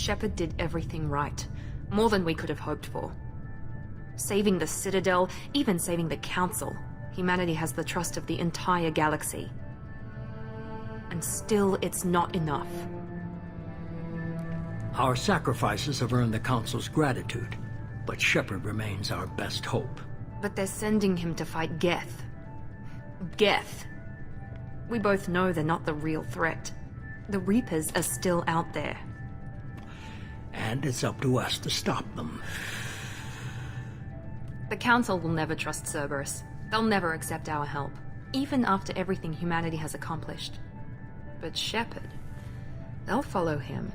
Shepard did everything right. More than we could have hoped for. Saving the Citadel, even saving the Council. Humanity has the trust of the entire galaxy. And still, it's not enough. Our sacrifices have earned the Council's gratitude, but Shepard remains our best hope. But they're sending him to fight Geth. Geth. We both know they're not the real threat. The Reapers are still out there. And it's up to us to stop them. The Council will never trust Cerberus. They'll never accept our help, even after everything humanity has accomplished. But Shepard, they'll follow him.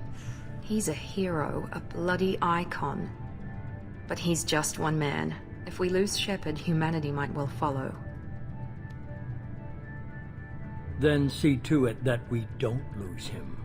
He's a hero, a bloody icon. But he's just one man. If we lose Shepard, humanity might well follow. Then see to it that we don't lose him.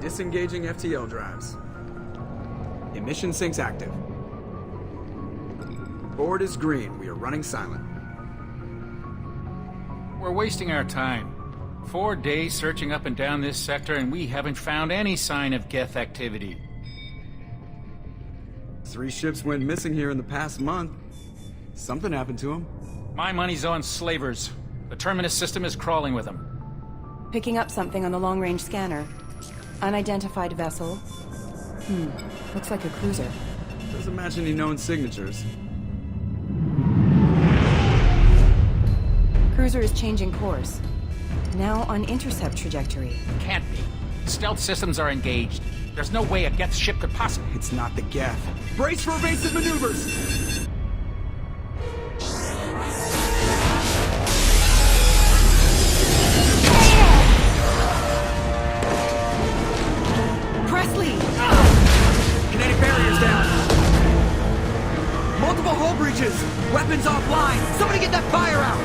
Disengaging FTL drives. Emission sinks active. Board is green. We are running silent. We're wasting our time. 4 days searching up and down this sector, and we haven't found any sign of Geth activity. 3 ships went missing here in the past month. Something happened to them. My money's on slavers. The Terminus system is crawling with them. Picking up something on the long-range scanner. Unidentified vessel. Looks like a cruiser. Doesn't match any known signatures. Cruiser is changing course. Now on intercept trajectory. Can't be. Stealth systems are engaged. There's no way a Geth ship could possibly... It's not the Geth. Brace for evasive maneuvers! Kinetic barriers down. Multiple hull breaches. Weapons offline. Somebody get that fire out.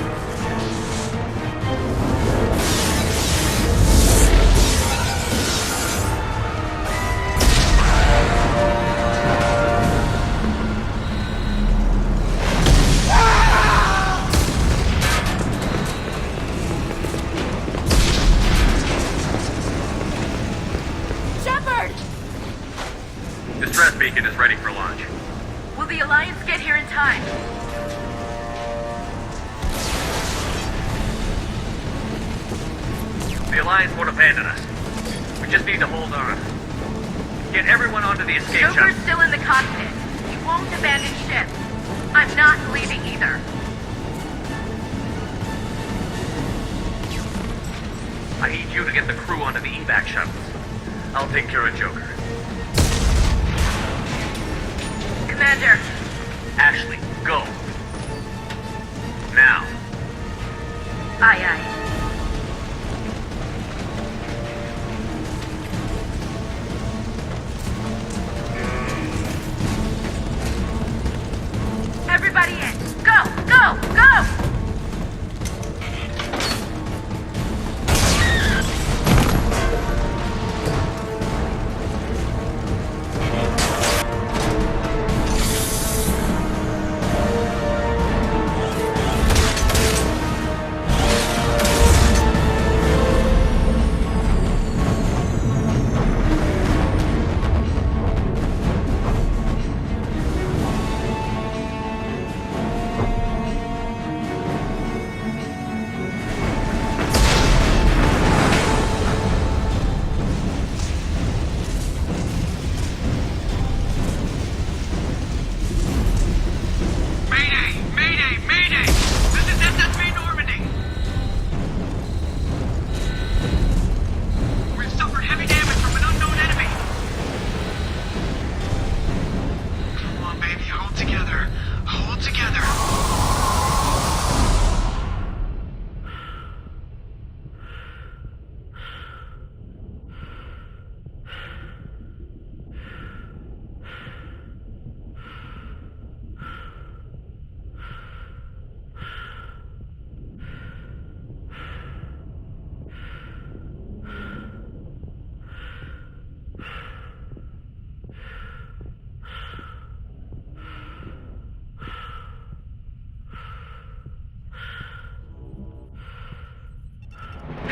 Distress beacon is ready for launch. Will the Alliance get here in time? The Alliance won't abandon us. We just need to hold on. Get everyone onto the escape shuttle. Joker's still in the cockpit. He won't abandon ship. I'm not leaving either. I need you to get the crew onto the evac shuttles. I'll take care of Joker. Commander. Ashley, go. Now. Aye, aye. Everybody in. Go, go, go!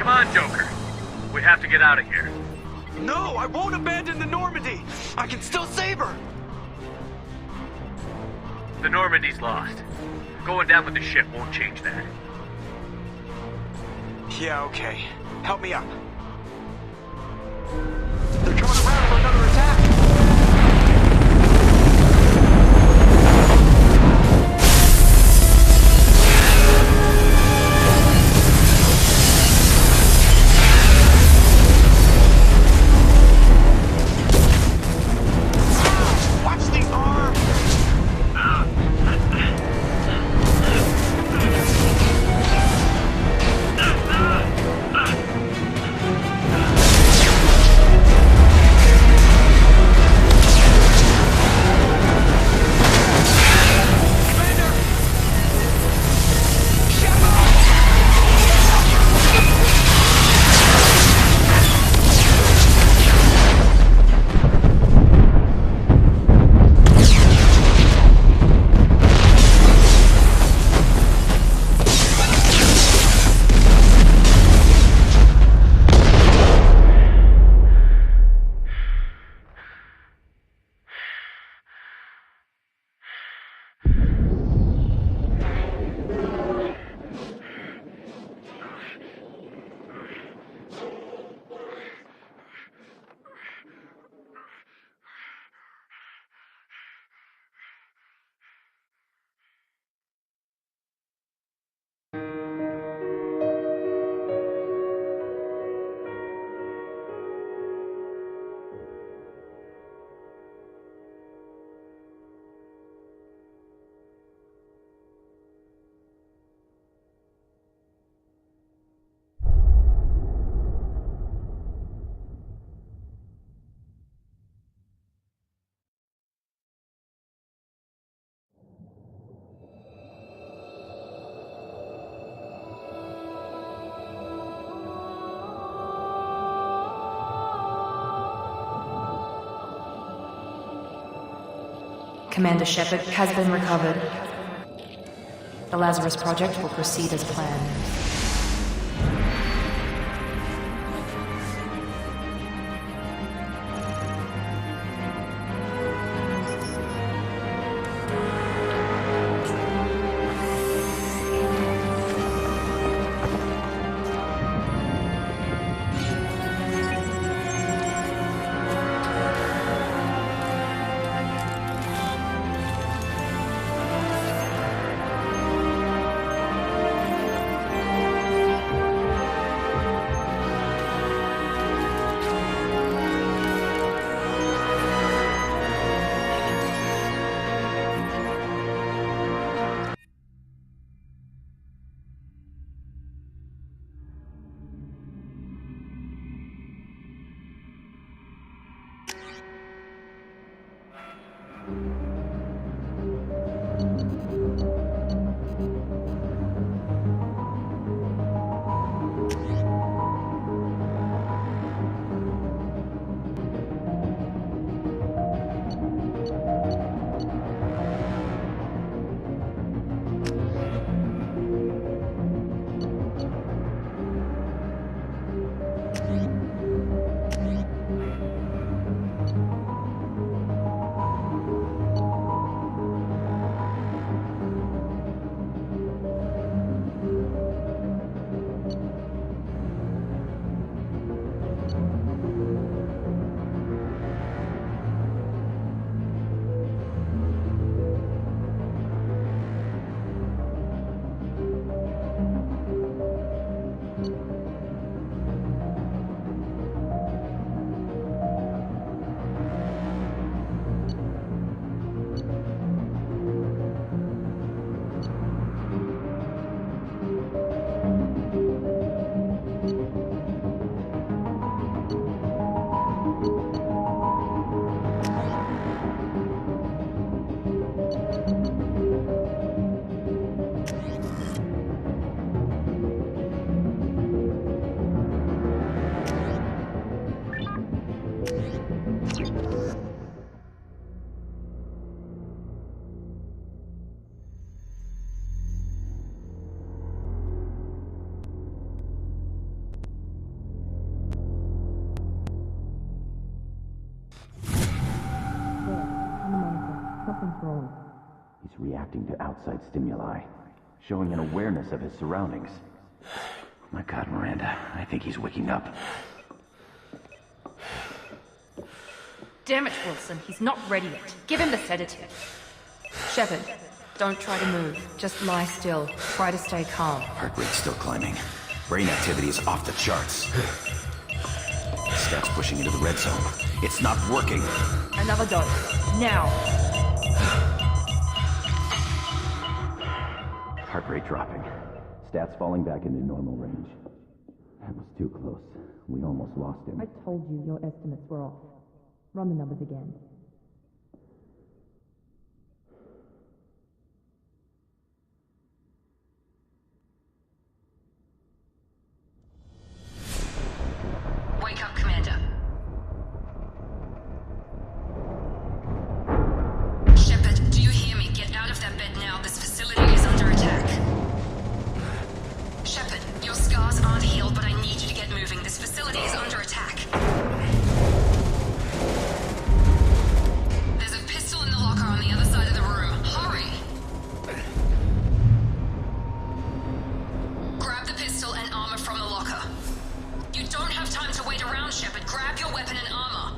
Come on, Joker. We have to get out of here. No, I won't abandon the Normandy! I can still save her! The Normandy's lost. Going down with the ship won't change that. Yeah, okay. Help me up. They're coming around for another attack! Commander Shepard has been recovered. The Lazarus Project will proceed as planned. Something's wrong. He's reacting to outside stimuli, showing an awareness of his surroundings. My God, Miranda, I think he's waking up. Damn it, Wilson, he's not ready yet. Give him the sedative. Shepard, don't try to move. Just lie still. Try to stay calm. Heart rate's still climbing. Brain activity is off the charts. Stats pushing into the red zone. It's not working. Another dose. Now. Heart rate dropping. Stats falling back into normal range. That was too close. We almost lost him. I told you your estimates were off. Run the numbers again. Wake up, Commander. Shepard, do you hear me? Get out of that bed now. This facility is under attack. Shepard, your scars aren't healed, but I need you to get moving. This facility is under attack. There's a pistol in the locker on the other side of the room. Hurry! Grab the pistol and armor from the locker. You don't have time to wait around, Shepard. Grab your weapon and armor.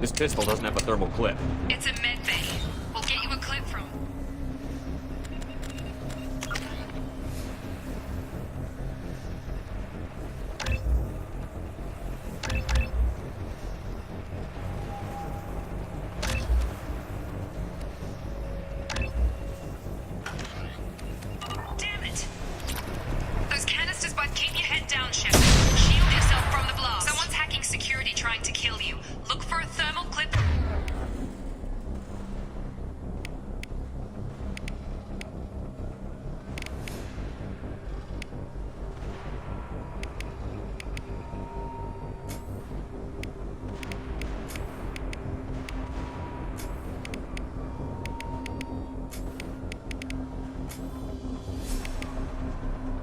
This pistol doesn't have a thermal clip. It's a med bay. We'll get you a clip from. Damn it! Those canisters, but keep your head down, Shepard. Shield yourself from the blast. Someone's hacking security trying to kill you. Look for a thermal clip.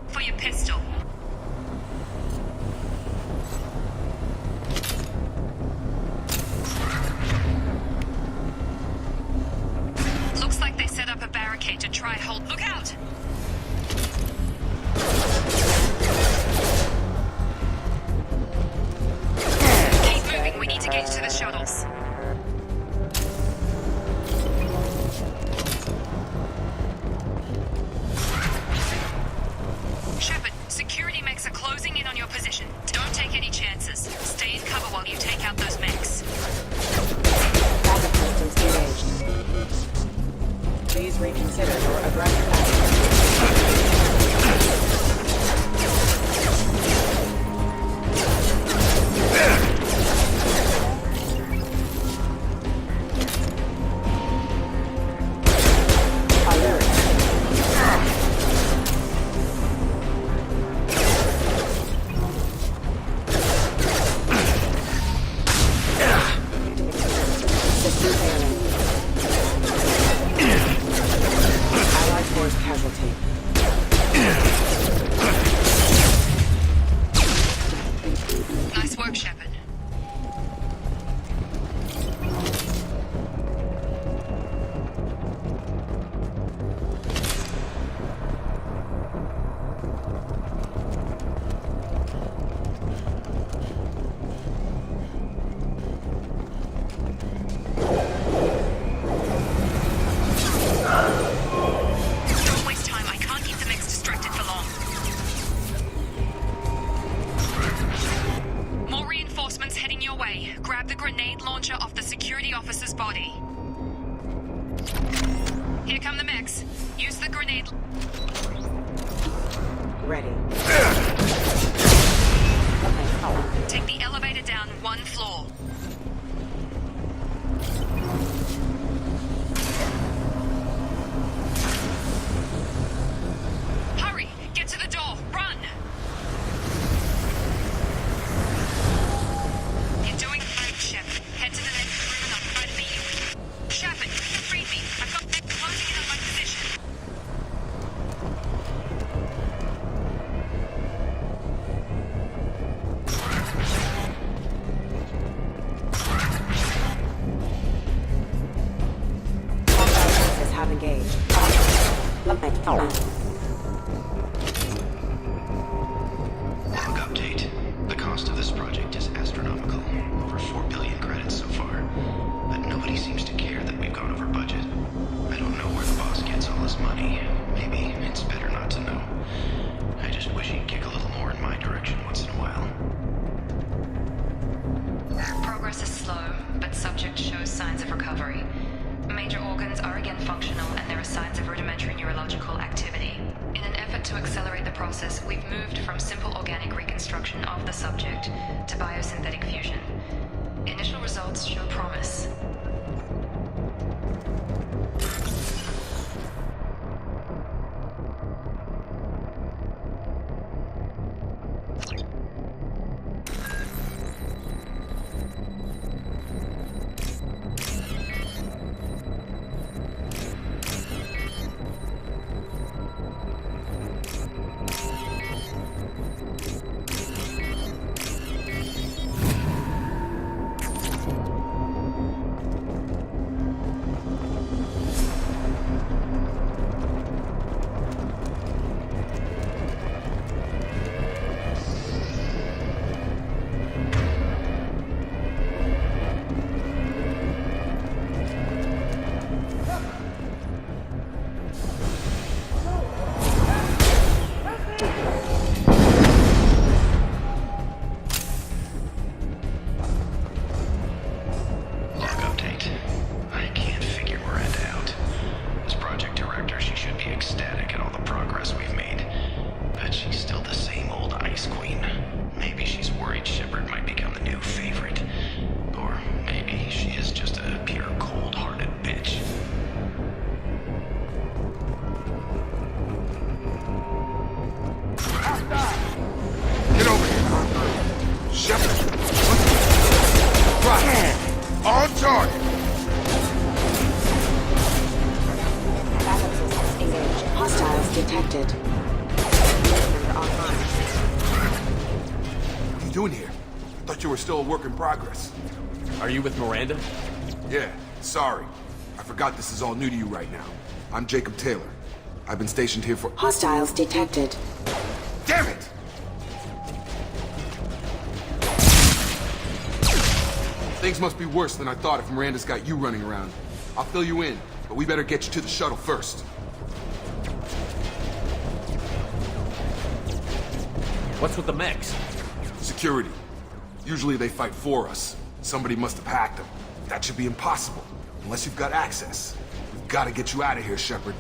For your pistol. Looks like they set up a barricade to try hold. Look out! Keep moving. We need to get to the shuttles. Shepard, security mechs are closing in on your position. Don't take any chances. Stay in cover while you take out those mechs. Backup systems engaged. Please reconsider your aggressive Nice work, Shepard. Don't waste time. I can't keep the mechs distracted for long. More reinforcements heading your way. Grab the grenade launcher off the security officer's body. Here come the mechs. Use the grenade. ready. Take the elevator down one floor. Hurry! Get to the door! Run! You're doing great, Shepard. Head to the next room and I'll try to beat you. Shepard, read me. I've got them closing in on my position. to accelerate the process, we've moved from simple organic reconstruction of the subject to biosynthetic fusion. Initial results show promise. Still a work in progress. Are you with Miranda? Yeah, sorry. I forgot this is all new to you right now. I'm Jacob Taylor. I've been stationed here for— Hostiles detected. Damn it! Things must be worse than I thought if Miranda's got you running around. I'll fill you in, but we better get you to the shuttle first. What's with the mechs? Security. Usually they fight for us. Somebody must have hacked them. That should be impossible, unless you've got access. We've got to get you out of here, Shepard.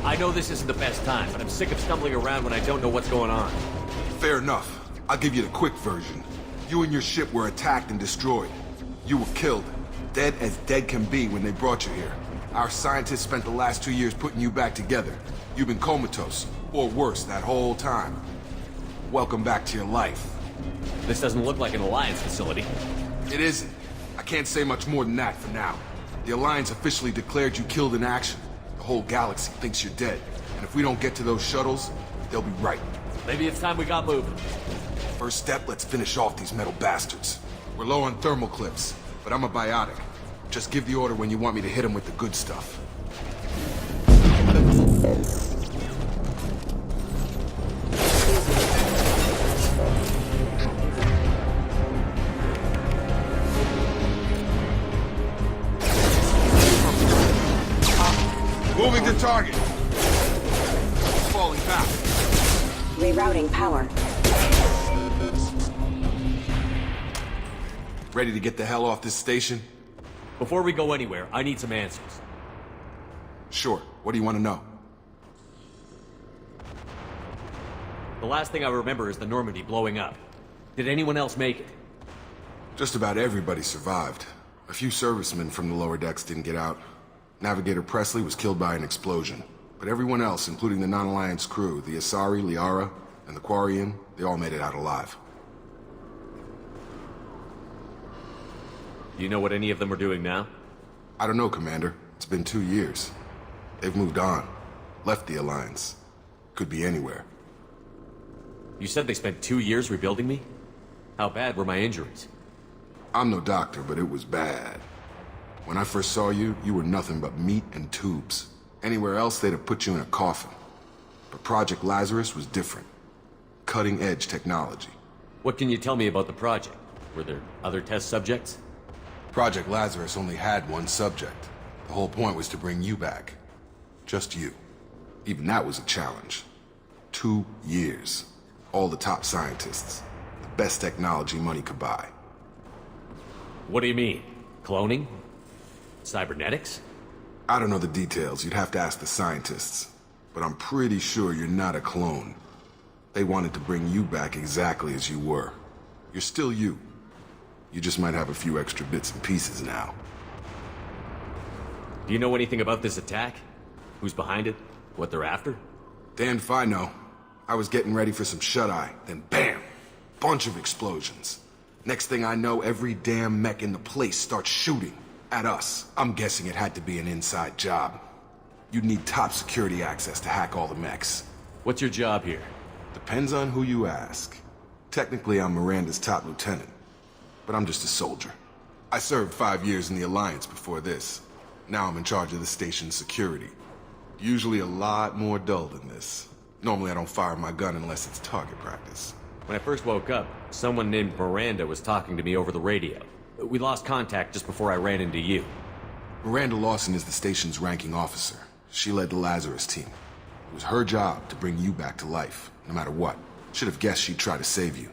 I know this isn't the best time, but I'm sick of stumbling around when I don't know what's going on. Fair enough. I'll give you the quick version. You and your ship were attacked and destroyed. You were killed. Dead as dead can be when they brought you here. Our scientists spent the last 2 years putting you back together. You've been comatose, or worse, that whole time. Welcome back to your life. This doesn't look like an Alliance facility. It isn't. I can't say much more than that for now. The Alliance officially declared you killed in action. The whole galaxy thinks you're dead. And if we don't get to those shuttles, they'll be right. Maybe it's time we got moving. First step, let's finish off these metal bastards. We're low on thermal clips, but I'm a biotic. Just give the order when you want me to hit them with the good stuff. Moving to target. Falling back. Rerouting power. Ready to get the hell off this station? Before we go anywhere, I need some answers. Sure. What do you want to know? The last thing I remember is the Normandy blowing up. Did anyone else make it? Just about everybody survived. A few servicemen from the lower decks didn't get out. Navigator Presley was killed by an explosion. But everyone else, including the non-Alliance crew, the Asari, Liara, and the Quarian, they all made it out alive. Do you know what any of them are doing now? I don't know, Commander. It's been 2 years. They've moved on. Left the Alliance. Could be anywhere. You said they spent 2 years rebuilding me? How bad were my injuries? I'm no doctor, but it was bad. When I first saw you, you were nothing but meat and tubes. Anywhere else, they'd have put you in a coffin. But Project Lazarus was different. Cutting-edge technology. What can you tell me about the project? Were there other test subjects? Project Lazarus only had one subject. The whole point was to bring you back. Just you. Even that was a challenge. 2 years. All the top scientists. The best technology money could buy. What do you mean? Cloning? Cybernetics? I don't know the details. You'd have to ask the scientists. but I'm pretty sure you're not a clone. They wanted to bring you back exactly as you were. You're still you. You just might have a few extra bits and pieces now. Do you know anything about this attack? Who's behind it? What they're after? Damned if I know. I was getting ready for some shut-eye, then bam! Bunch of explosions. Next thing I know, every damn mech in the place starts shooting. At us. I'm guessing it had to be an inside job. You'd need top security access to hack all the mechs. What's your job here? Depends on who you ask. Technically, I'm Miranda's top lieutenant. But I'm just a soldier. I served 5 years in the Alliance before this. Now I'm in charge of the station's security. Usually a lot more dull than this. Normally I don't fire my gun unless it's target practice. When I first woke up, someone named Miranda was talking to me over the radio. We lost contact just before I ran into you. Miranda Lawson is the station's ranking officer. She led the Lazarus team. It was her job to bring you back to life, no matter what. Should have guessed she'd try to save you.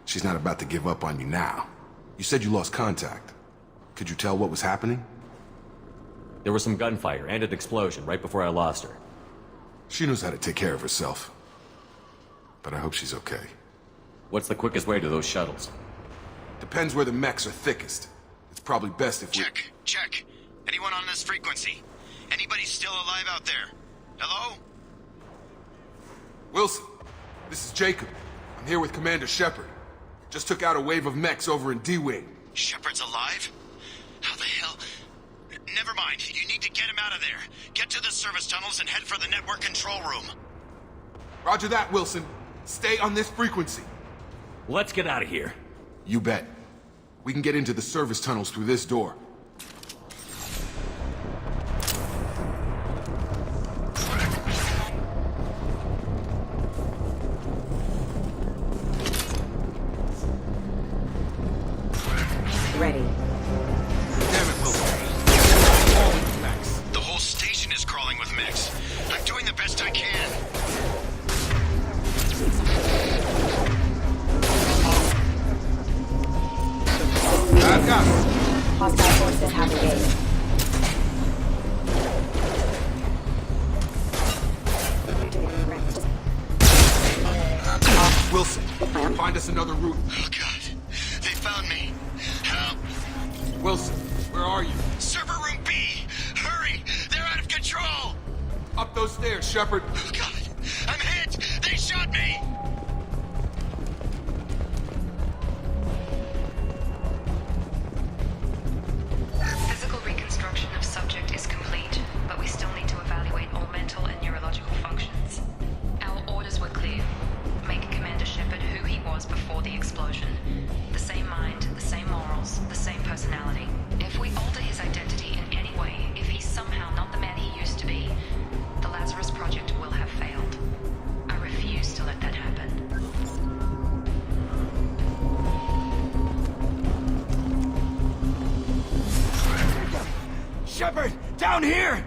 She's not about to give up on you now. You said you lost contact. Could you tell what was happening? There was some gunfire and an explosion right before I lost her. She knows how to take care of herself. But I hope she's okay. What's the quickest way to those shuttles? Depends where the mechs are thickest. It's probably best if we... Check. Anyone on this frequency? Anybody still alive out there? Hello? Wilson, this is Jacob. I'm here with Commander Shepard. Just took out a wave of mechs over in D-Wing. Shepard's alive? How the hell? Never mind. You need to get him out of there. Get to the service tunnels and head for the network control room. Roger that, Wilson. Stay on this frequency. Let's get out of here. You bet. We can get into the service tunnels through this door. Ready. Damn it, Wilson. All these mechs. The whole station is crawling with mechs. I'm doing the best I can. Hostile forces have engaged. Wilson, find us another route. Oh, God. They found me. Help! Wilson, where are you? Server room B! Hurry! They're out of control! Up those stairs, Shepard. Oh, God. I'm hit! They shot me! Physical reconstruction of subject is complete, but we still need to evaluate all mental and neurological functions. Our orders were clear. Make Commander Shepard who he was before the explosion. The same mind, the same morals, the same personality. If we alter his identity in any way, if he's somehow not the man he used to be, the Lazarus Project will have failed. I refuse to let that happen. Shepard! Down here!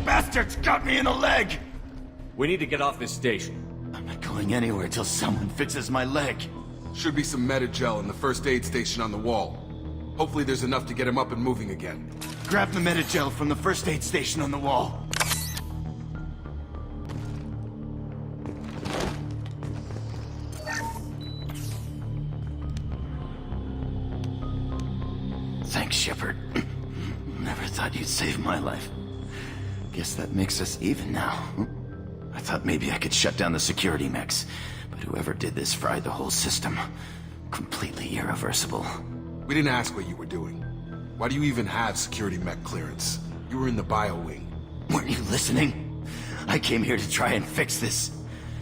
Bastards got me in the leg! We need to get off this station. I'm not going anywhere till someone fixes my leg. Should be some Metagel in the first aid station on the wall. Hopefully there's enough to get him up and moving again. Grab the Metagel from the first aid station on the wall. Thanks, Shepard. Never thought you'd save my life. Guess that makes us even now. I thought maybe I could shut down the security mechs, but whoever did this fried the whole system. Completely irreversible. We didn't ask what you were doing. Why do you even have security mech clearance? You were in the bio wing. Weren't you listening? I came here to try and fix this.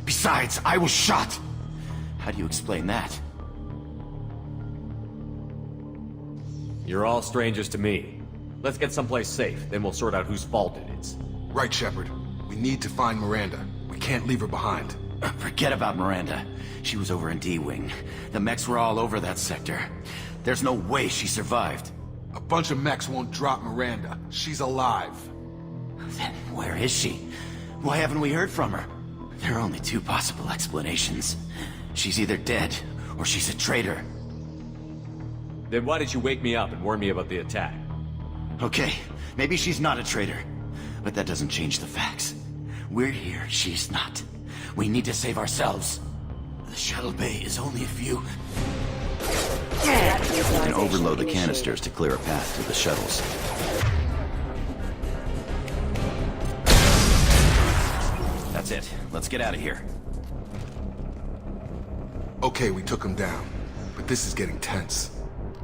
Besides, I was shot. How do you explain that? You're all strangers to me. Let's get someplace safe, then we'll sort out whose fault it is. Right, Shepard. We need to find Miranda. We can't leave her behind. Forget about Miranda. She was over in D-Wing. The mechs were all over that sector. There's no way she survived. A bunch of mechs won't drop Miranda. She's alive. Then where is she? Why haven't we heard from her? There are only two possible explanations. She's either dead, or she's a traitor. Then why did you wake me up and warn me about the attack? Okay, maybe she's not a traitor, but that doesn't change the facts. We're here, she's not. We need to save ourselves. The shuttle bay is only a few... We can overload the canisters to clear a path to the shuttles. That's it. Let's get out of here. Okay, we took him down, but this is getting tense.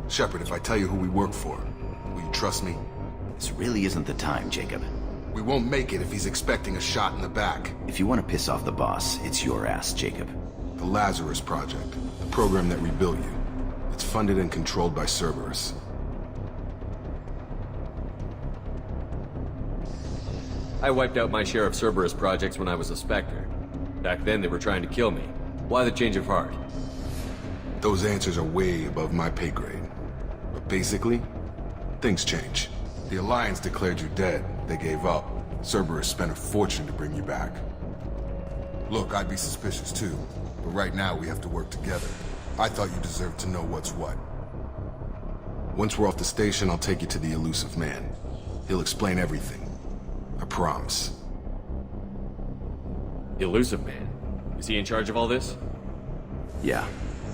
Shepard, if I tell you who we work for, will you trust me? This really isn't the time, Jacob. We won't make it if he's expecting a shot in the back. If you want to piss off the boss, it's your ass, Jacob. The Lazarus Project, the program that rebuilt you. It's funded and controlled by Cerberus. I wiped out my share of Cerberus projects when I was a Spectre. Back then, they were trying to kill me. Why the change of heart? Those answers are way above my pay grade. But basically, things change. The Alliance declared you dead. They gave up. Cerberus spent a fortune to bring you back. Look, I'd be suspicious too. But right now, we have to work together. I thought you deserved to know what's what. Once we're off the station, I'll take you to the elusive man. He'll explain everything. I promise. Elusive Man? Is he in charge of all this? Yeah.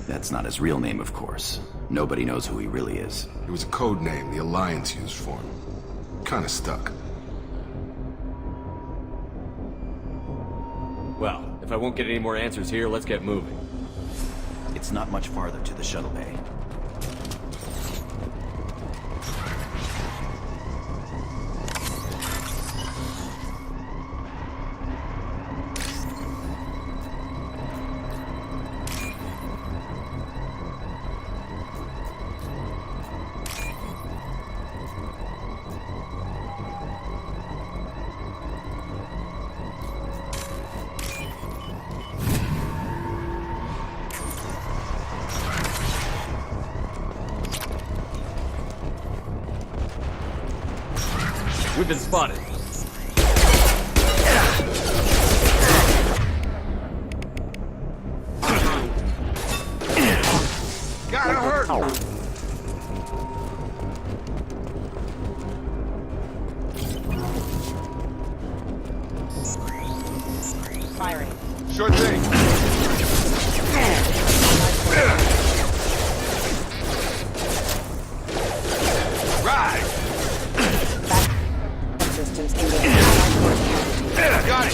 That's not his real name, of course. Nobody knows who he really is. It was a code name the Alliance used for him. Kinda stuck. Well, if I won't get any more answers here, let's get moving. It's not much farther to the shuttle bay. We've been spotted. Gotta hurt! Firing. Sure thing. Right! Systems engaged. Got it!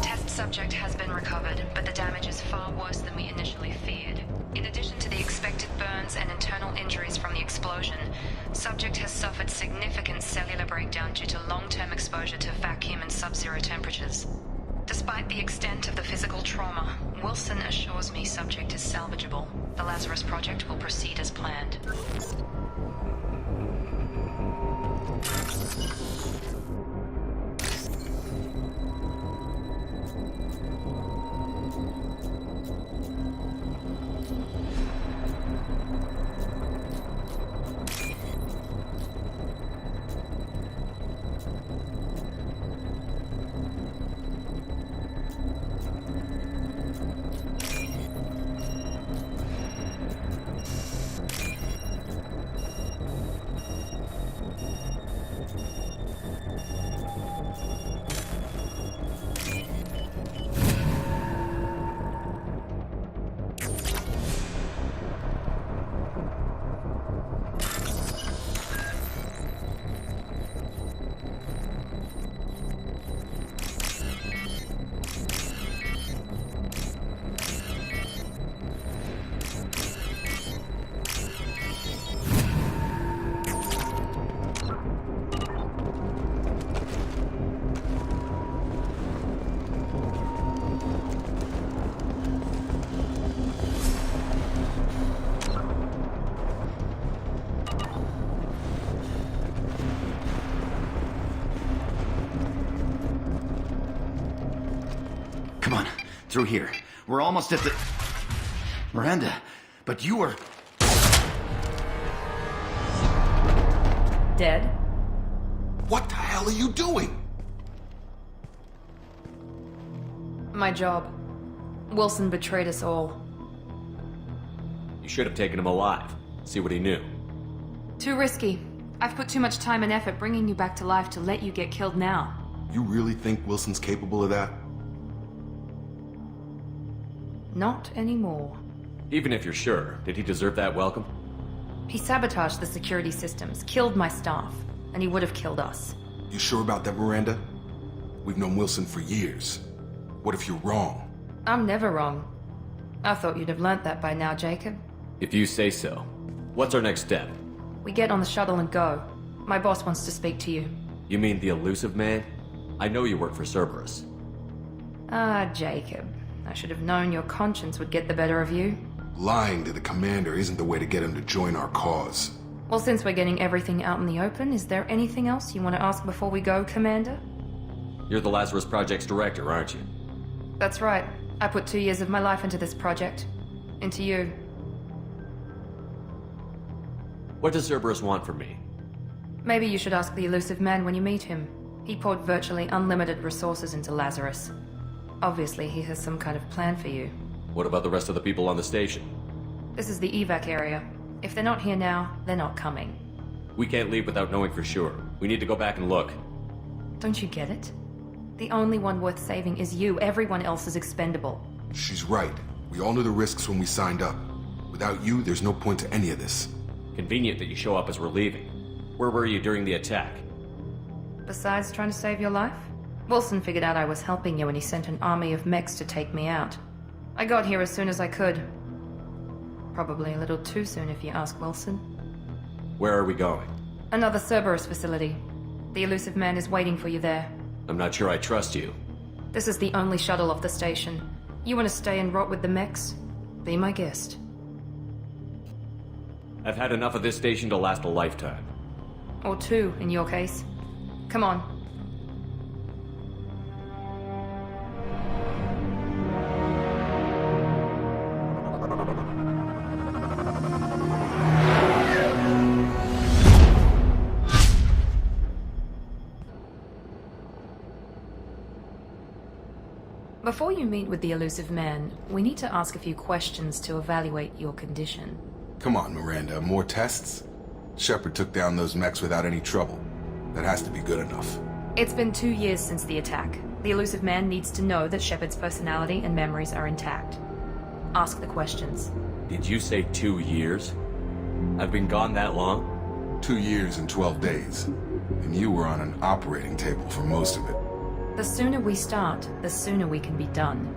Test subject has been recovered, but the damage is far worse than we initially feared. In addition to the expected burns and internal injuries from the explosion, subject has suffered significant cellular breakdown due to long-term exposure to vacuum and sub-zero temperatures. Despite the extent of the physical trauma, Wilson assures me subject is salvageable. The Lazarus Project will proceed as planned. Through here. We're almost at the... Miranda, but you were... Dead? What the hell are you doing? My job. Wilson betrayed us all. You should have taken him alive. See what he knew. Too risky. I've put too much time and effort bringing you back to life to let you get killed now. You really think Wilson's capable of that? Not anymore. Even if you're sure, did he deserve that welcome? He sabotaged the security systems, killed my staff, and he would have killed us. You sure about that, Miranda? We've known Wilson for years. What if you're wrong? I'm never wrong. I thought you'd have learnt that by now, Jacob. If you say so. What's our next step? We get on the shuttle and go. My boss wants to speak to you. You mean the elusive man? I know you work for Cerberus. Ah, Jacob. I should have known your conscience would get the better of you. Lying to the commander isn't the way to get him to join our cause. Well, since we're getting everything out in the open, is there anything else you want to ask before we go, Commander? You're the Lazarus Project's director, aren't you? That's right. I put 2 years of my life into this project. Into you. What does Cerberus want from me? Maybe you should ask the elusive man when you meet him. He poured virtually unlimited resources into Lazarus. Obviously, he has some kind of plan for you. What about the rest of the people on the station? This is the evac area. If they're not here now, they're not coming. We can't leave without knowing for sure. We need to go back and look. Don't you get it? The only one worth saving is you. Everyone else is expendable. She's right. We all knew the risks when we signed up. Without you, there's no point to any of this. Convenient that you show up as we're leaving. Where were you during the attack? Besides trying to save your life? Wilson figured out I was helping you and he sent an army of mechs to take me out. I got here as soon as I could. Probably a little too soon if you ask Wilson. Where are we going? Another Cerberus facility. The elusive man is waiting for you there. I'm not sure I trust you. This is the only shuttle off the station. You want to stay and rot with the mechs? Be my guest. I've had enough of this station to last a lifetime. Or 2, in your case. Come on. Before you meet with the elusive man, we need to ask a few questions to evaluate your condition. Come on, Miranda, more tests? Shepard took down those mechs without any trouble. That has to be good enough. It's been 2 years since the attack. The elusive man needs to know that Shepard's personality and memories are intact. Ask the questions. Did you say 2 years? I've been gone that long? 2 years and 12 days. And you were on an operating table for most of it. The sooner we start, the sooner we can be done.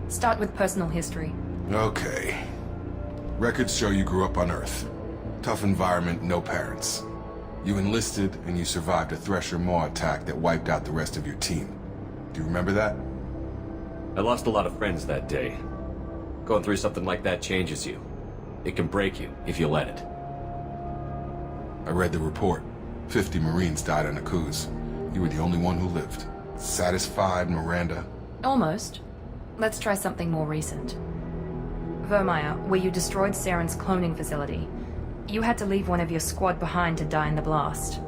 Start with personal history. Okay. Records show you grew up on Earth. Tough environment, no parents. You enlisted, and you survived a Thresher Maw attack that wiped out the rest of your team. Do you remember that? I lost a lot of friends that day. Going through something like that changes you. It can break you, if you let it. I read the report. 50 Marines died on a cruise. You were the only one who lived. Satisfied, Miranda? Almost. Let's try something more recent. Vermeer, where you destroyed Saren's cloning facility. You had to leave one of your squad behind to die in the blast.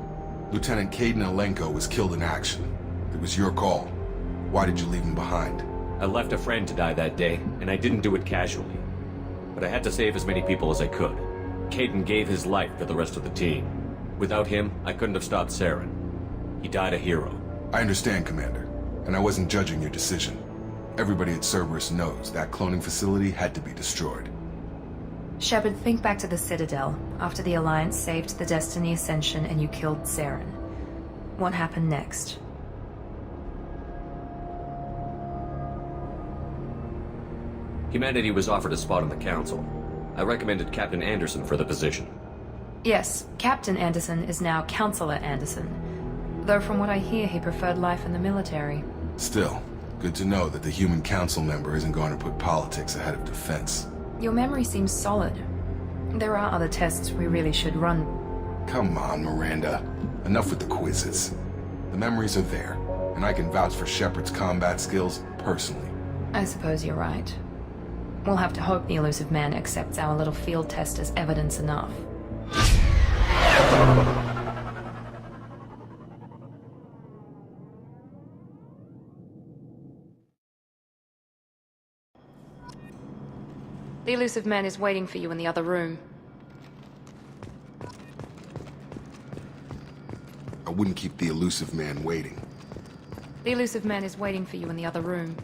Lieutenant Caden Alenko was killed in action. It was your call. Why did you leave him behind? I left a friend to die that day, and I didn't do it casually. But I had to save as many people as I could. Caden gave his life for the rest of the team. Without him, I couldn't have stopped Saren. He died a hero. I understand, Commander, and I wasn't judging your decision. Everybody at Cerberus knows that cloning facility had to be destroyed. Shepard, think back to the Citadel, after the Alliance saved the Destiny Ascension and you killed Saren. What happened next? Humanity was offered a spot on the Council. I recommended Captain Anderson for the position. Yes, Captain Anderson is now Counselor Anderson. Though from what I hear, he preferred life in the military. Still, good to know that the human council member isn't going to put politics ahead of defense. Your memory seems solid. There are other tests we really should run. Come on, Miranda. Enough with the quizzes. The memories are there, and I can vouch for Shepard's combat skills personally. I suppose you're right. We'll have to hope the elusive man accepts our little field test as evidence enough. The elusive man is waiting for you in the other room. I wouldn't keep the elusive man waiting. The elusive man is waiting for you in the other room.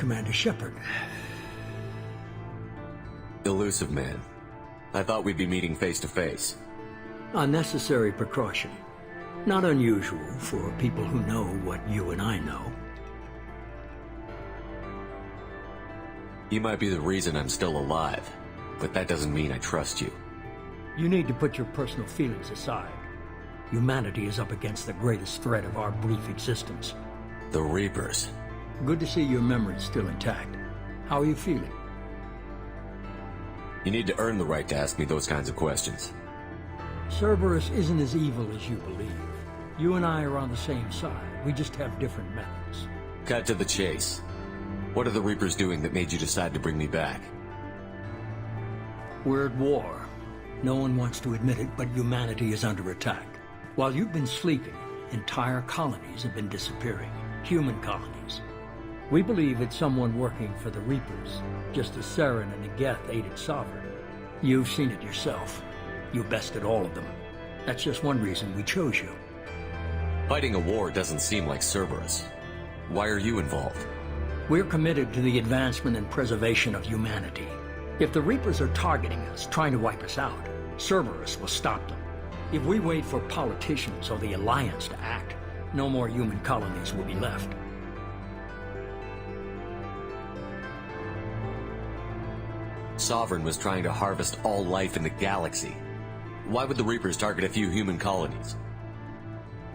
Commander Shepard. Elusive man. I thought we'd be meeting face to face. A necessary precaution. Not unusual for people who know what you and I know. You might be the reason I'm still alive, but that doesn't mean I trust you. You need to put your personal feelings aside. Humanity is up against the greatest threat of our brief existence. The Reapers. Good to see your memory's still intact. How are you feeling? You need to earn the right to ask me those kinds of questions. Cerberus isn't as evil as you believe. You and I are on the same side. We just have different methods. Cut to the chase. What are the Reapers doing that made you decide to bring me back? We're at war. No one wants to admit it, but humanity is under attack. While you've been sleeping, entire colonies have been disappearing. Human colonies. We believe it's someone working for the Reapers, just as Saren and Negeth aided Sovereign. You've seen it yourself. You bested all of them. That's just one reason we chose you. Fighting a war doesn't seem like Cerberus. Why are you involved? We're committed to the advancement and preservation of humanity. If the Reapers are targeting us, trying to wipe us out, Cerberus will stop them. If we wait for politicians or the Alliance to act, no more human colonies will be left. Sovereign was trying to harvest all life in the galaxy. Why would the Reapers target a few human colonies?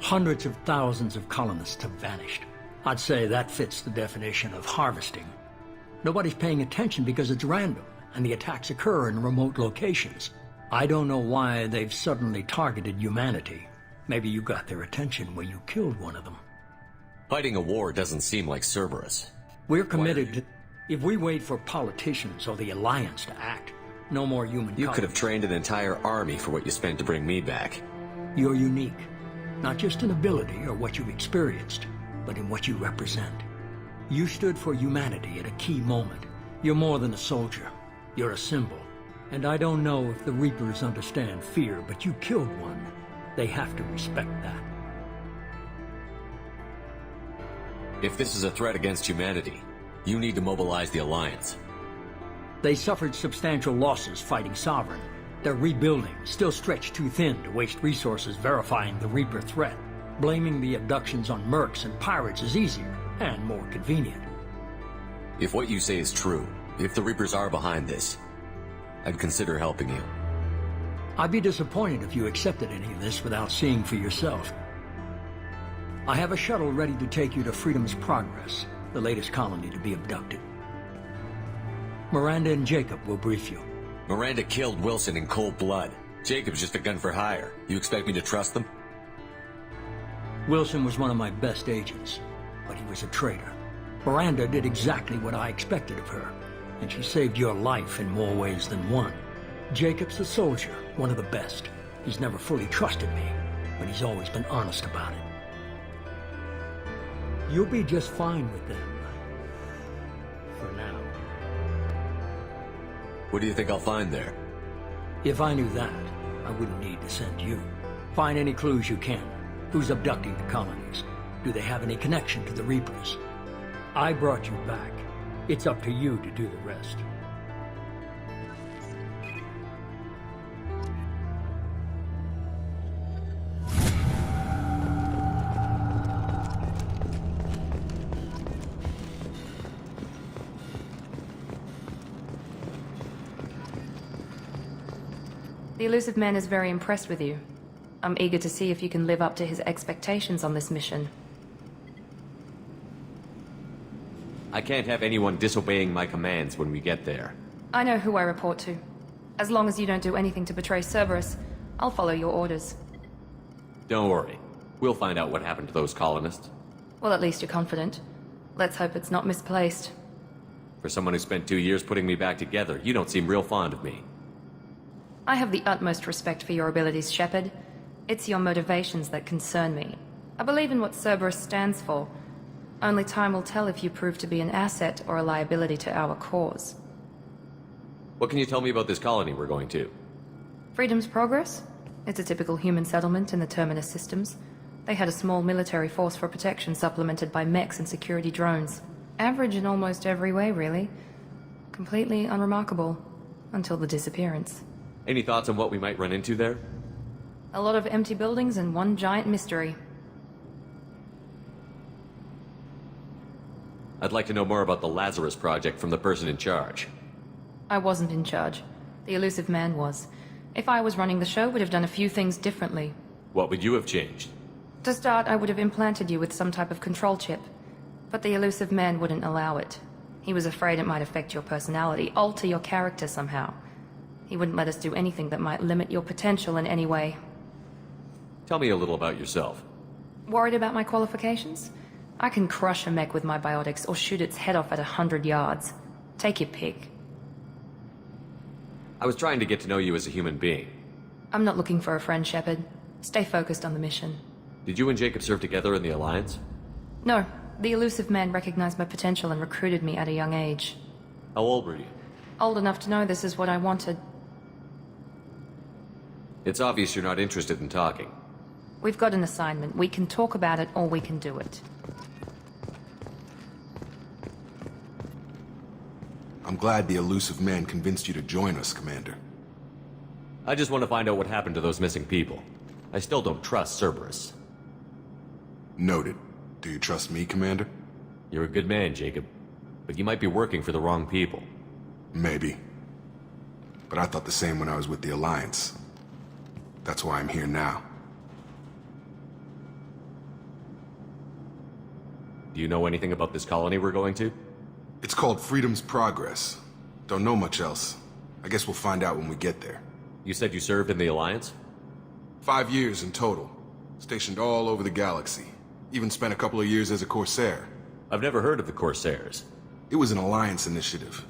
Hundreds of thousands of colonists have vanished. I'd say that fits the definition of harvesting. Nobody's paying attention because it's random, and the attacks occur in remote locations. I don't know why they've suddenly targeted humanity. Maybe you got their attention when you killed one of them. Fighting a war doesn't seem like Cerberus. We're committed to... If we wait for politicians or the Alliance to act, No more human You could have colonies. trained an entire army for what you spent to bring me back. You're unique. Not just in ability or what you've experienced, but in what you represent. You stood for humanity at a key moment. You're more than a soldier. You're a symbol. And I don't know if the Reapers understand fear, but you killed one. They have to respect that. If this is a threat against humanity, you need to mobilize the Alliance. They suffered substantial losses fighting Sovereign. They're rebuilding, still stretched too thin to waste resources verifying the Reaper threat. Blaming the abductions on mercs and pirates is easier and more convenient. If what you say is true, if the Reapers are behind this, I'd consider helping you. I'd be disappointed if you accepted any of this without seeing for yourself. I have a shuttle ready to take you to Freedom's Progress, the latest colony to be abducted. Miranda and Jacob will brief you. Miranda killed Wilson in cold blood. Jacob's just a gun for hire. You expect me to trust them? Wilson was one of my best agents, but he was a traitor. Miranda did exactly what I expected of her, and she saved your life in more ways than one. Jacob's a soldier, one of the best. He's never fully trusted me, but he's always been honest about it. You'll be just fine with them. For now. What do you think I'll find there? If I knew that, I wouldn't need to send you. Find any clues you can. Who's abducting the colonies? Do they have any connection to the Reapers? I brought you back. It's up to you to do the rest. The elusive man is very impressed with you. I'm eager to see if you can live up to his expectations on this mission. I can't have anyone disobeying my commands when we get there. I know who I report to. As long as you don't do anything to betray Cerberus, I'll follow your orders. Don't worry. We'll find out what happened to those colonists. Well, at least you're confident. Let's hope it's not misplaced. For someone who spent 2 years putting me back together, you don't seem real fond of me. I have the utmost respect for your abilities, Shepard. It's your motivations that concern me. I believe in what Cerberus stands for. Only time will tell if you prove to be an asset or a liability to our cause. What can you tell me about this colony we're going to? Freedom's Progress? It's a typical human settlement in the Terminus systems. They had a small military force for protection supplemented by mechs and security drones. Average in almost every way, really. Completely unremarkable. Until the disappearance. Any thoughts on what we might run into there? A lot of empty buildings and one giant mystery. I'd like to know more about the Lazarus Project from the person in charge. I wasn't in charge. The elusive man was. If I was running the show, would have done a few things differently. What would you have changed? To start, I would have implanted you with some type of control chip. But the elusive man wouldn't allow it. He was afraid it might affect your personality, alter your character somehow. He wouldn't let us do anything that might limit your potential in any way. Tell me a little about yourself. Worried about my qualifications? I can crush a mech with my biotics or shoot its head off at 100 yards. Take your pick. I was trying to get to know you as a human being. I'm not looking for a friend, Shepard. Stay focused on the mission. Did you and Jacob serve together in the Alliance? No. The elusive man recognized my potential and recruited me at a young age. How old were you? Old enough to know this is what I wanted. It's obvious you're not interested in talking. We've got an assignment. We can talk about it or we can do it. I'm glad the elusive man convinced you to join us, Commander. I just want to find out what happened to those missing people. I still don't trust Cerberus. Noted. Do you trust me, Commander? You're a good man, Jacob. But you might be working for the wrong people. Maybe. But I thought the same when I was with the Alliance. That's why I'm here now. Do you know anything about this colony we're going to? It's called Freedom's Progress. Don't know much else. I guess we'll find out when we get there. You said you served in the Alliance? 5 years in total. Stationed all over the galaxy. Even spent a couple of years as a Corsair. I've never heard of the Corsairs. It was an Alliance initiative.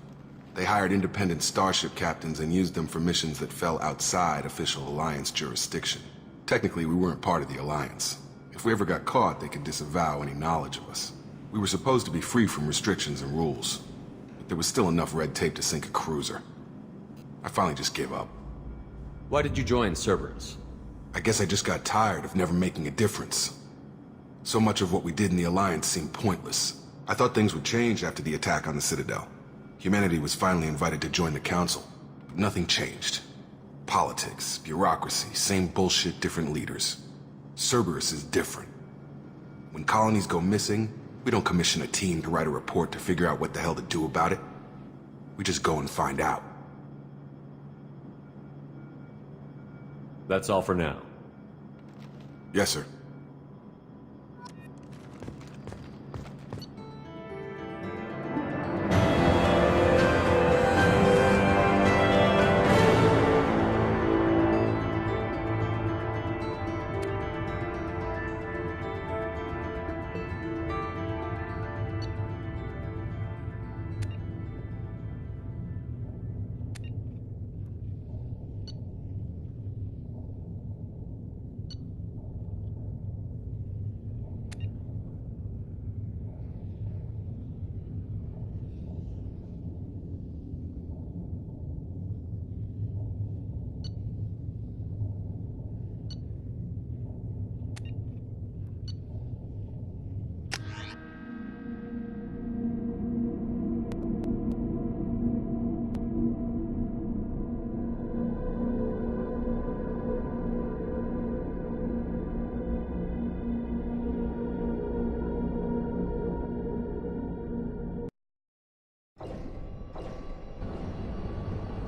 They hired independent starship captains and used them for missions that fell outside official Alliance jurisdiction. Technically, we weren't part of the Alliance. If we ever got caught, they could disavow any knowledge of us. We were supposed to be free from restrictions and rules, but there was still enough red tape to sink a cruiser. I finally just gave up. Why did you join Cerberus? I guess I just got tired of never making a difference. So much of what we did in the Alliance seemed pointless. I thought things would change after the attack on the Citadel. Humanity was finally invited to join the Council, but nothing changed. Politics, bureaucracy, same bullshit, different leaders. Cerberus is different. When colonies go missing, we don't commission a team to write a report to figure out what the hell to do about it. We just go and find out. That's all for now. Yes, sir.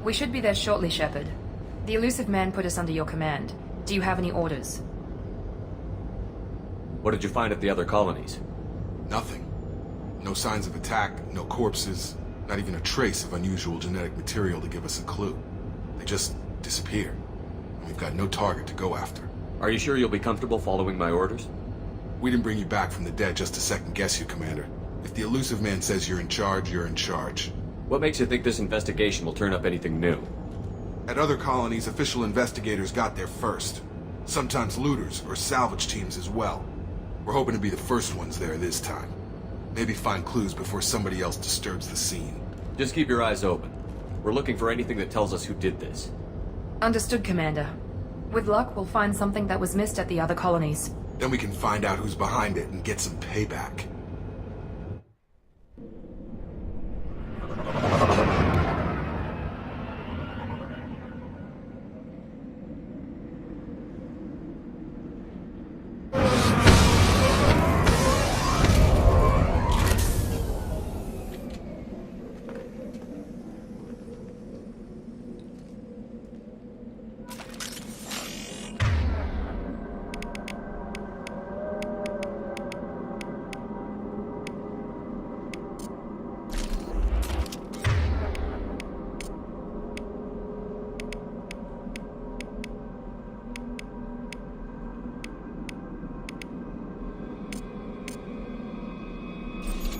We should be there shortly, Shepard. The elusive man put us under your command. Do you have any orders? What did you find at the other colonies? Nothing. No signs of attack, no corpses, not even a trace of unusual genetic material to give us a clue. They just disappear. And we've got no target to go after. Are you sure you'll be comfortable following my orders? We didn't bring you back from the dead just to second guess you, Commander. If the elusive man says you're in charge, you're in charge. What makes you think this investigation will turn up anything new? At other colonies, official investigators got there first. Sometimes looters or salvage teams as well. We're hoping to be the first ones there this time. Maybe find clues before somebody else disturbs the scene. Just keep your eyes open. We're looking for anything that tells us who did this. Understood, Commander. With luck, we'll find something that was missed at the other colonies. Then we can find out who's behind it and get some payback.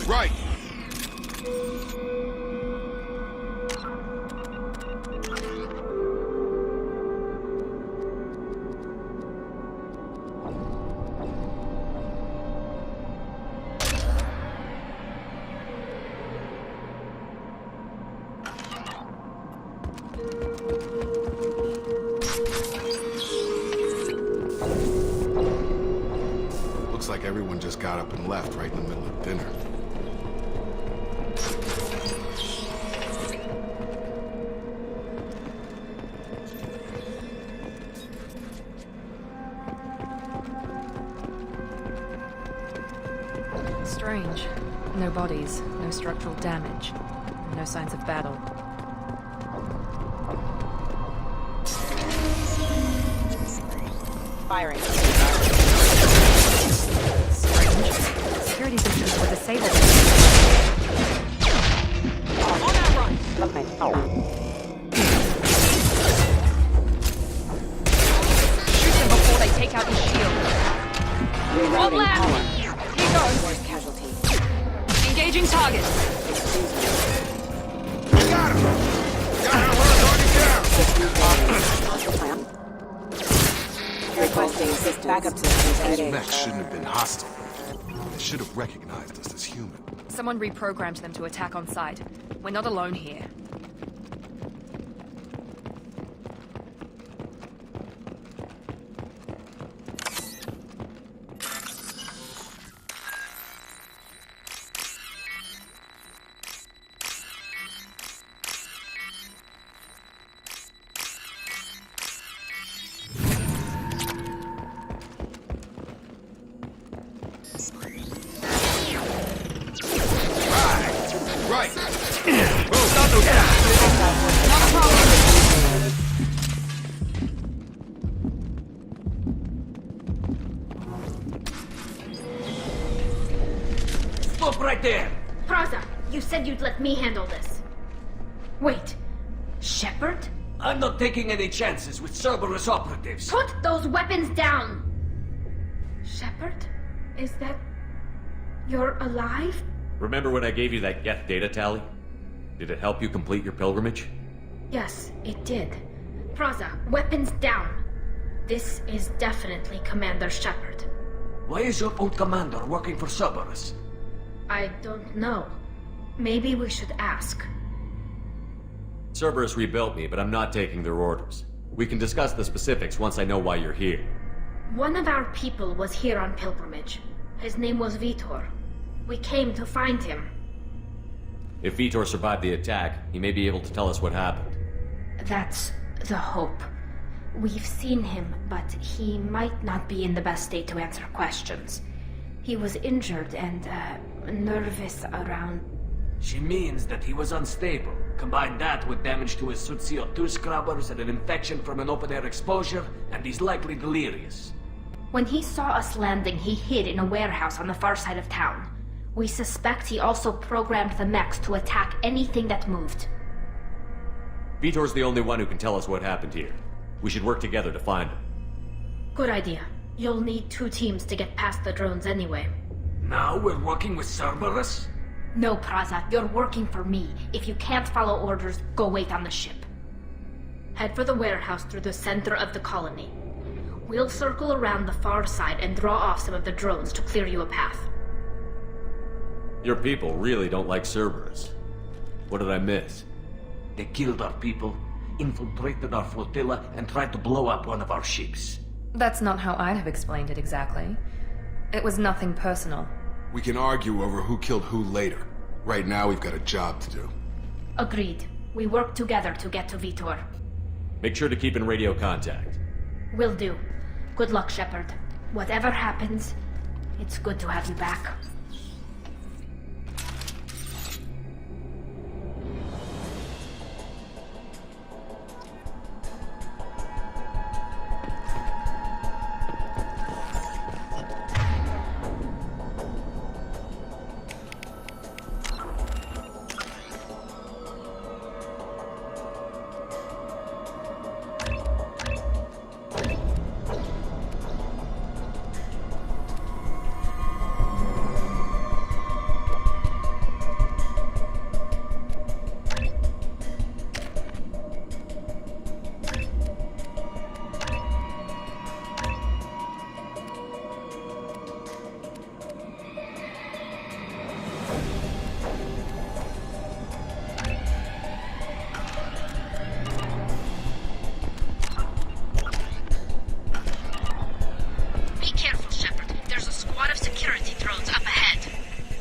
Right! Looks like everyone just got up and left right in the middle of dinner. Strange. No bodies, no structural damage, no signs of battle. Firing. Strange. Security systems were disabled. On that run! Okay. Shoot them before they take out his shield. One left! Here goes! Casualty. Engaging target. Got Got him! Got him! Requesting assistance. Backup systems Those ready. mechs shouldn't have been hostile. They should have recognized us as human. Someone reprogrammed them to attack on sight. We're not alone here. Stop right there! Praza, you said you'd let me handle this. Wait, Shepard? I'm not taking any chances with Cerberus operatives. Put those weapons down! Shepard? Is that... you're alive? Remember when I gave you that Geth data tally? Did it help you complete your pilgrimage? Yes, it did. Praza, weapons down. This is definitely Commander Shepard. Why is your old commander working for Cerberus? I don't know. Maybe we should ask. Cerberus rebuilt me, but I'm not taking their orders. We can discuss the specifics once I know why you're here. One of our people was here on pilgrimage. His name was Vitor. We came to find him. If Vitor survived the attack, he may be able to tell us what happened. That's the hope. We've seen him, but he might not be in the best state to answer questions. He was injured and, nervous around... She means that he was unstable. Combine that with damage to his suit CO2 scrubbers and an infection from an open-air exposure, and he's likely delirious. When he saw us landing, he hid in a warehouse on the far side of town. We suspect he also programmed the mechs to attack anything that moved. Vitor's the only one who can tell us what happened here. We should work together to find him. Good idea. You'll need 2 teams to get past the drones anyway. Now we're working with Cerberus? No, Praza, you're working for me. If you can't follow orders, go wait on the ship. Head for the warehouse through the center of the colony. We'll circle around the far side and draw off some of the drones to clear you a path. Your people really don't like Cerberus. What did I miss? They killed our people, infiltrated our flotilla, and tried to blow up one of our ships. That's not how I'd have explained it exactly. It was nothing personal. We can argue over who killed who later. Right now, we've got a job to do. Agreed. We work together to get to Vitor. Make sure to keep in radio contact. Will do. Good luck, Shepard. Whatever happens, it's good to have you back.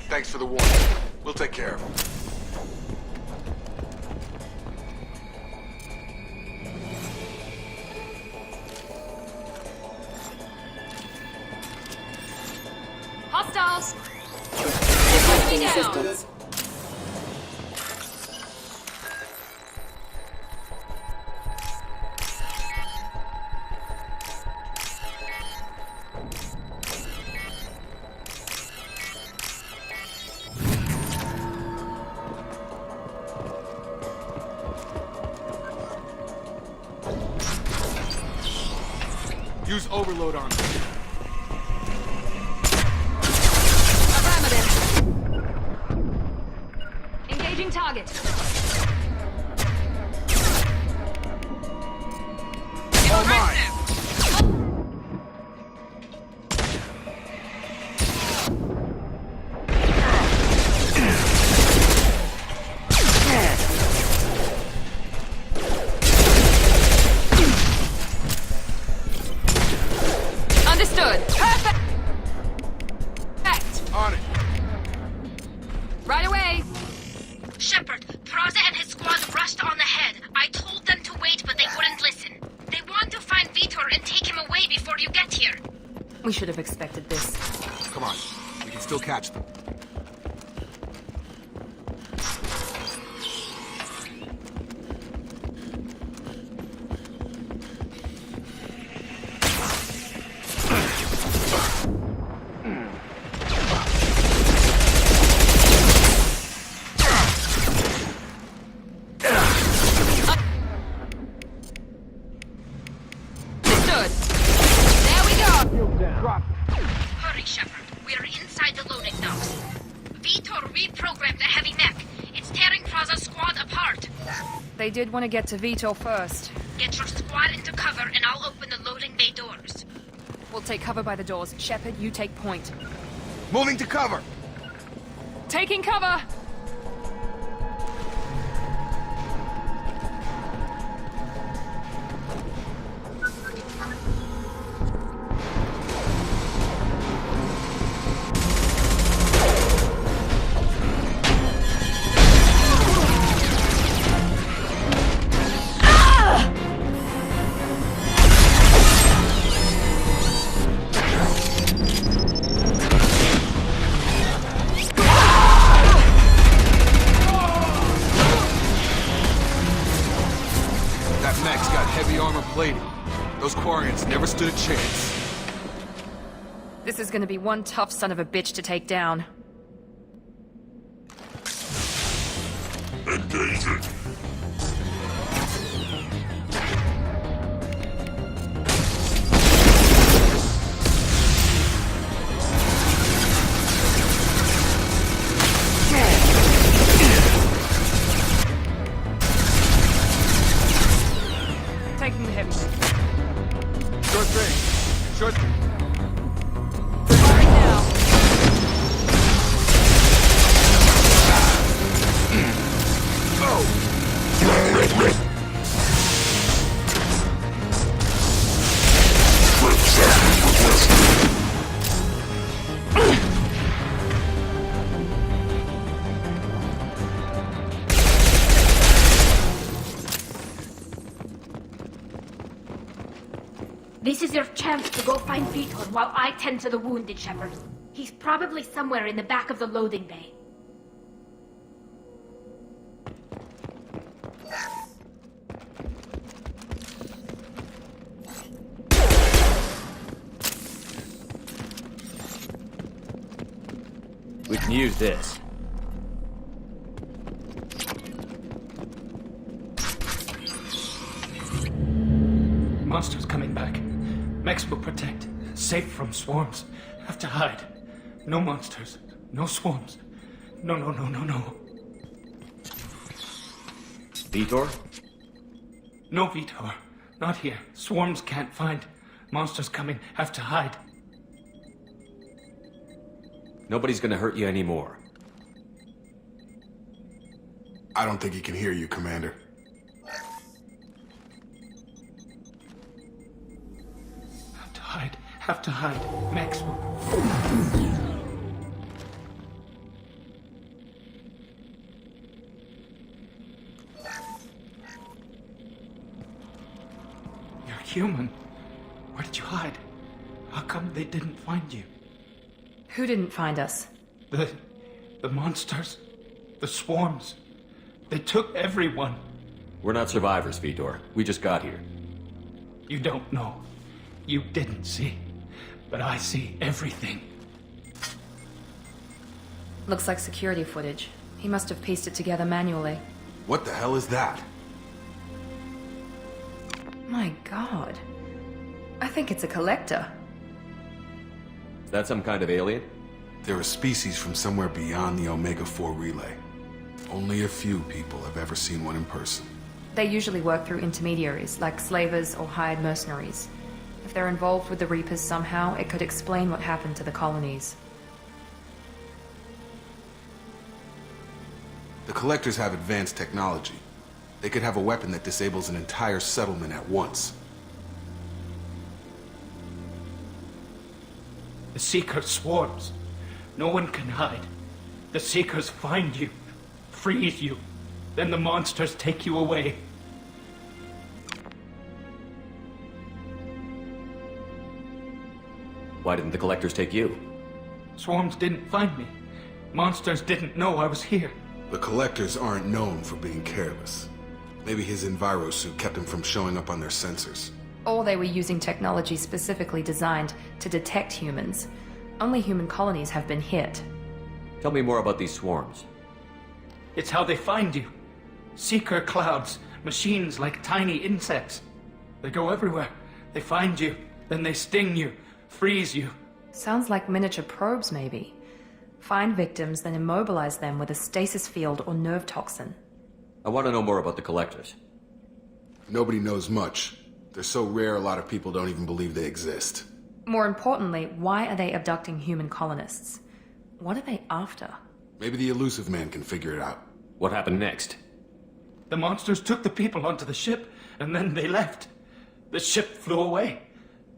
Thanks for the warning. We'll take care of him. Hostiles! Requesting assistance. Use Overlord on him. Engaging target. On it. Right away! Shepard, Praza and his squad rushed on ahead. I told them to wait, but they wouldn't listen. They want to find Vitor and take him away before you get here. We should have expected this. Come on. We can still catch them. Hurry, Shepard. We're inside the loading docks. Vitor reprogrammed the heavy mech. It's tearing Praza's squad apart. They did want to get to Vitor first. Get your squad into cover and I'll open the loading bay doors. We'll take cover by the doors. Shepard, you take point. Moving to cover! Taking cover! Those Quarians never stood a chance. This is gonna be one tough son of a bitch to take down. Engaging. Taking the heavy. Short range. Short. Firing now. This is your chance to go find Vitor while I tend to the wounded, Shepard. He's probably somewhere in the back of the loading bay. We can use this. Monsters coming back. Mechs will protect. Safe from swarms. Have to hide. No monsters. No swarms. No. Vitor? No Vitor. Not here. Swarms can't find. Monsters coming. Have to hide. Nobody's gonna hurt you anymore. I don't think he can hear you, Commander. Have to hide. Mechs will... You're human. Where did you hide? How come they didn't find you? Who didn't find us? The monsters. The swarms. They took everyone. We're not survivors, Vitor. We just got here. You don't know. You didn't see. But I see everything. Looks like security footage. He must have pieced it together manually. What the hell is that? My god. I think it's a collector. Is that some kind of alien? They're a species from somewhere beyond the Omega-4 relay. Only a few people have ever seen one in person. They usually work through intermediaries, like slavers or hired mercenaries. If they're involved with the Reapers somehow, it could explain what happened to the colonies. The Collectors have advanced technology. They could have a weapon that disables an entire settlement at once. The Seeker swarms. No one can hide. The Seekers find you, freeze you, then the monsters take you away. Why didn't the Collectors take you? Swarms didn't find me. Monsters didn't know I was here. The Collectors aren't known for being careless. Maybe his Enviro suit kept him from showing up on their sensors. Or they were using technology specifically designed to detect humans. Only human colonies have been hit. Tell me more about these swarms. It's how they find you. Seeker clouds, machines like tiny insects. They go everywhere. They find you, then they sting you, freeze you. Sounds like miniature probes, maybe. Find victims, then immobilize them with a stasis field or nerve toxin. I want to know more about the Collectors. Nobody knows much. They're so rare, a lot of people don't even believe they exist. More importantly, why are they abducting human colonists? What are they after? Maybe the Elusive Man can figure it out. What happened next? The monsters took the people onto the ship, and then they left. The ship flew away.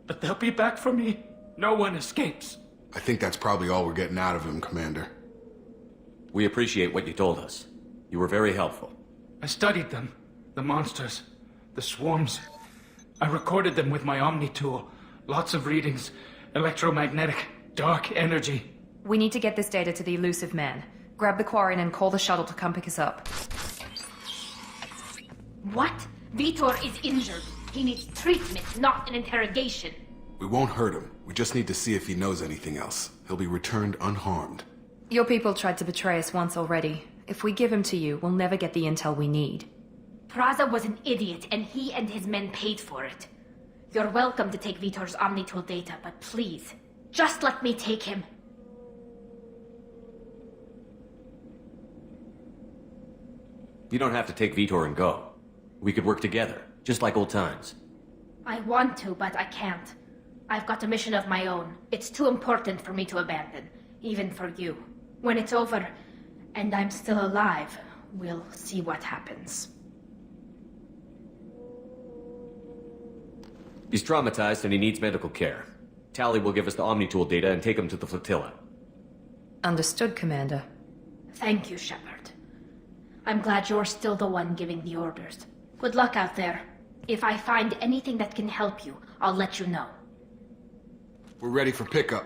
But they'll be back for me. No one escapes. I think that's probably all we're getting out of him, Commander. We appreciate what you told us. You were very helpful. I studied them. The monsters. The swarms. I recorded them with my Omni tool. Lots of readings. Electromagnetic. Dark energy. We need to get this data to the Elusive Man. Grab the Quarian and call the shuttle to come pick us up. What? Vitor is injured. He needs treatment, not an interrogation. We won't hurt him. We just need to see if he knows anything else. He'll be returned unharmed. Your people tried to betray us once already. If we give him to you, we'll never get the intel we need. Praza was an idiot, and he and his men paid for it. You're welcome to take Vitor's Omnitool data, but please, just let me take him. You don't have to take Vitor and go. We could work together, just like old times. I want to, but I can't. I've got a mission of my own. It's too important for me to abandon, even for you. When it's over, and I'm still alive, we'll see what happens. He's traumatized and he needs medical care. Tally will give us the Omnitool data and take him to the flotilla. Understood, Commander. Thank you, Shepard. I'm glad you're still the one giving the orders. Good luck out there. If I find anything that can help you, I'll let you know. We're ready for pickup.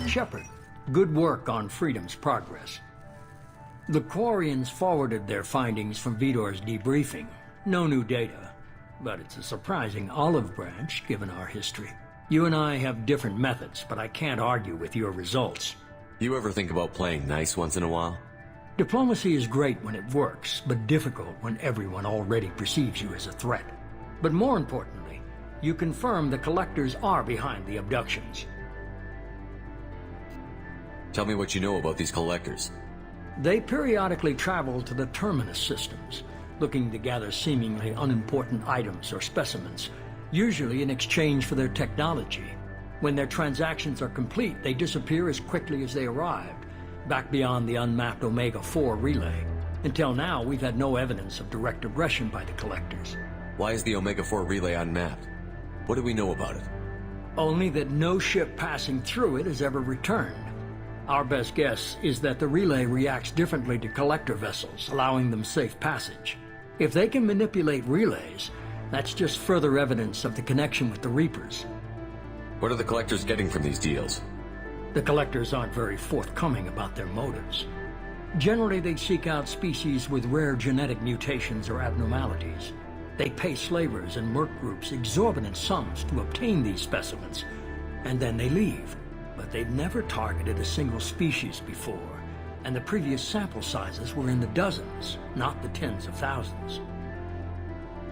Shepard, good work on Freedom's progress. The Quarians forwarded their findings from Vitor's debriefing. No new data, but it's a surprising olive branch given our history. You and I have different methods, but I can't argue with your results. You ever think about playing nice once in a while? Diplomacy is great when it works, but difficult when everyone already perceives you as a threat. But more importantly, you confirm the Collectors are behind the abductions. Tell me what you know about these Collectors. They periodically travel to the Terminus systems, looking to gather seemingly unimportant items or specimens, usually in exchange for their technology. When their transactions are complete, they disappear as quickly as they arrived, back beyond the unmapped Omega-4 relay. Until now, we've had no evidence of direct aggression by the Collectors. Why is the Omega-4 relay unmapped? What do we know about it? Only that no ship passing through it has ever returned. Our best guess is that the relay reacts differently to Collector vessels, allowing them safe passage. If they can manipulate relays, that's just further evidence of the connection with the Reapers. What are the Collectors getting from these deals? The Collectors aren't very forthcoming about their motives. Generally, they seek out species with rare genetic mutations or abnormalities. They pay slavers and merc groups exorbitant sums to obtain these specimens, and then they leave. But they've never targeted a single species before, and the previous sample sizes were in the dozens, not the tens of thousands.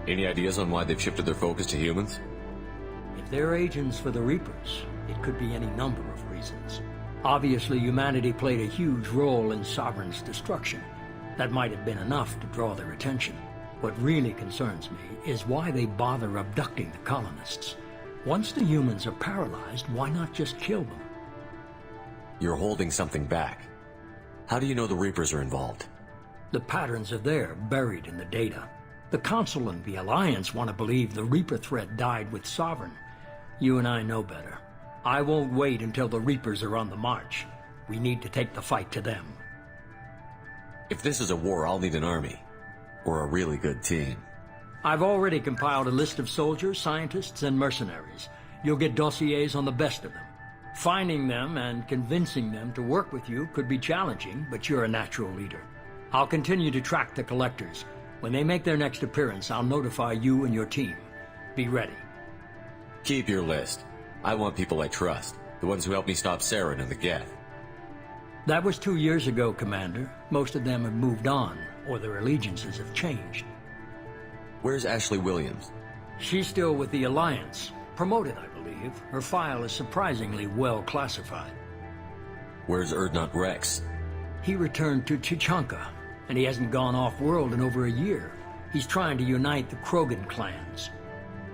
Any ideas on why they've shifted their focus to humans? If they're agents for the Reapers, it could be any number of reasons. Obviously, humanity played a huge role in Sovereign's destruction. That might have been enough to draw their attention. What really concerns me is why they bother abducting the colonists. Once the humans are paralyzed, why not just kill them? You're holding something back. How do you know the Reapers are involved? The patterns are there, buried in the data. The Council and the Alliance want to believe the Reaper threat died with Sovereign. You and I know better. I won't wait until the Reapers are on the march. We need to take the fight to them. If this is a war, I'll need an army. Or a really good team. I've already compiled a list of soldiers, scientists, and mercenaries. You'll get dossiers on the best of them. Finding them and convincing them to work with you could be challenging, but you're a natural leader. I'll continue to track the collectors. When they make their next appearance, I'll notify you and your team. Be ready. Keep your list. I want people I trust. The ones who helped me stop Saren and the Geth. That was 2 years ago, Commander. Most of them have moved on, or their allegiances have changed. Where's Ashley Williams? She's still with the Alliance. Promoted, I believe. Her file is surprisingly well classified. Where's Erdnot Rex? He returned to Chichanka, and he hasn't gone off-world in over a year. He's trying to unite the Krogan clans.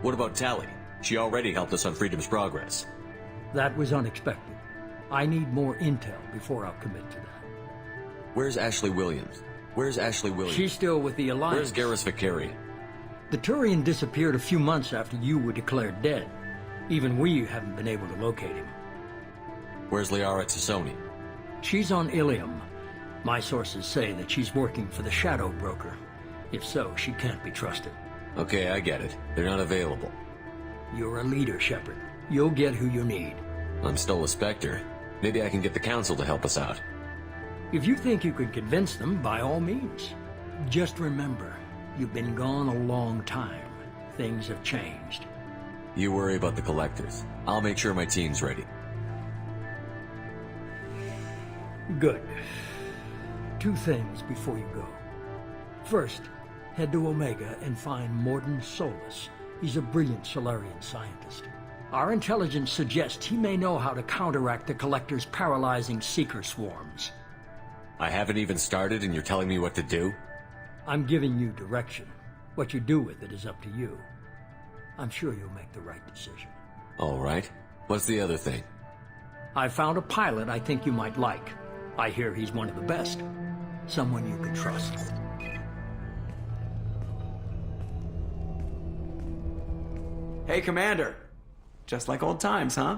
What about Tali? She already helped us on Freedom's Progress. That was unexpected. I need more intel before I'll commit to that. Where's Ashley Williams? Where's Ashley Williams? She's still with the Alliance. Where's Garrus Vicari? The Turian disappeared a few months after you were declared dead. Even we haven't been able to locate him. Where's Liara Tassoni? She's on Ilium. My sources say that she's working for the Shadow Broker. If so, she can't be trusted. Okay, I get it. They're not available. You're a leader, Shepard. You'll get who you need. I'm still a Spectre. Maybe I can get the Council to help us out. If you think you could convince them, by all means. Just remember, you've been gone a long time. Things have changed. You worry about the Collectors. I'll make sure my team's ready. Good. 2 things before you go. First, head to Omega and find Mordin Solus. He's a brilliant Solarian scientist. Our intelligence suggests he may know how to counteract the Collector's paralyzing Seeker swarms. I haven't even started and you're telling me what to do? I'm giving you direction. What you do with it is up to you. I'm sure you'll make the right decision. All right. What's the other thing? I found a pilot I think you might like. I hear he's one of the best. Someone you can trust. Hey, Commander. Just like old times, huh?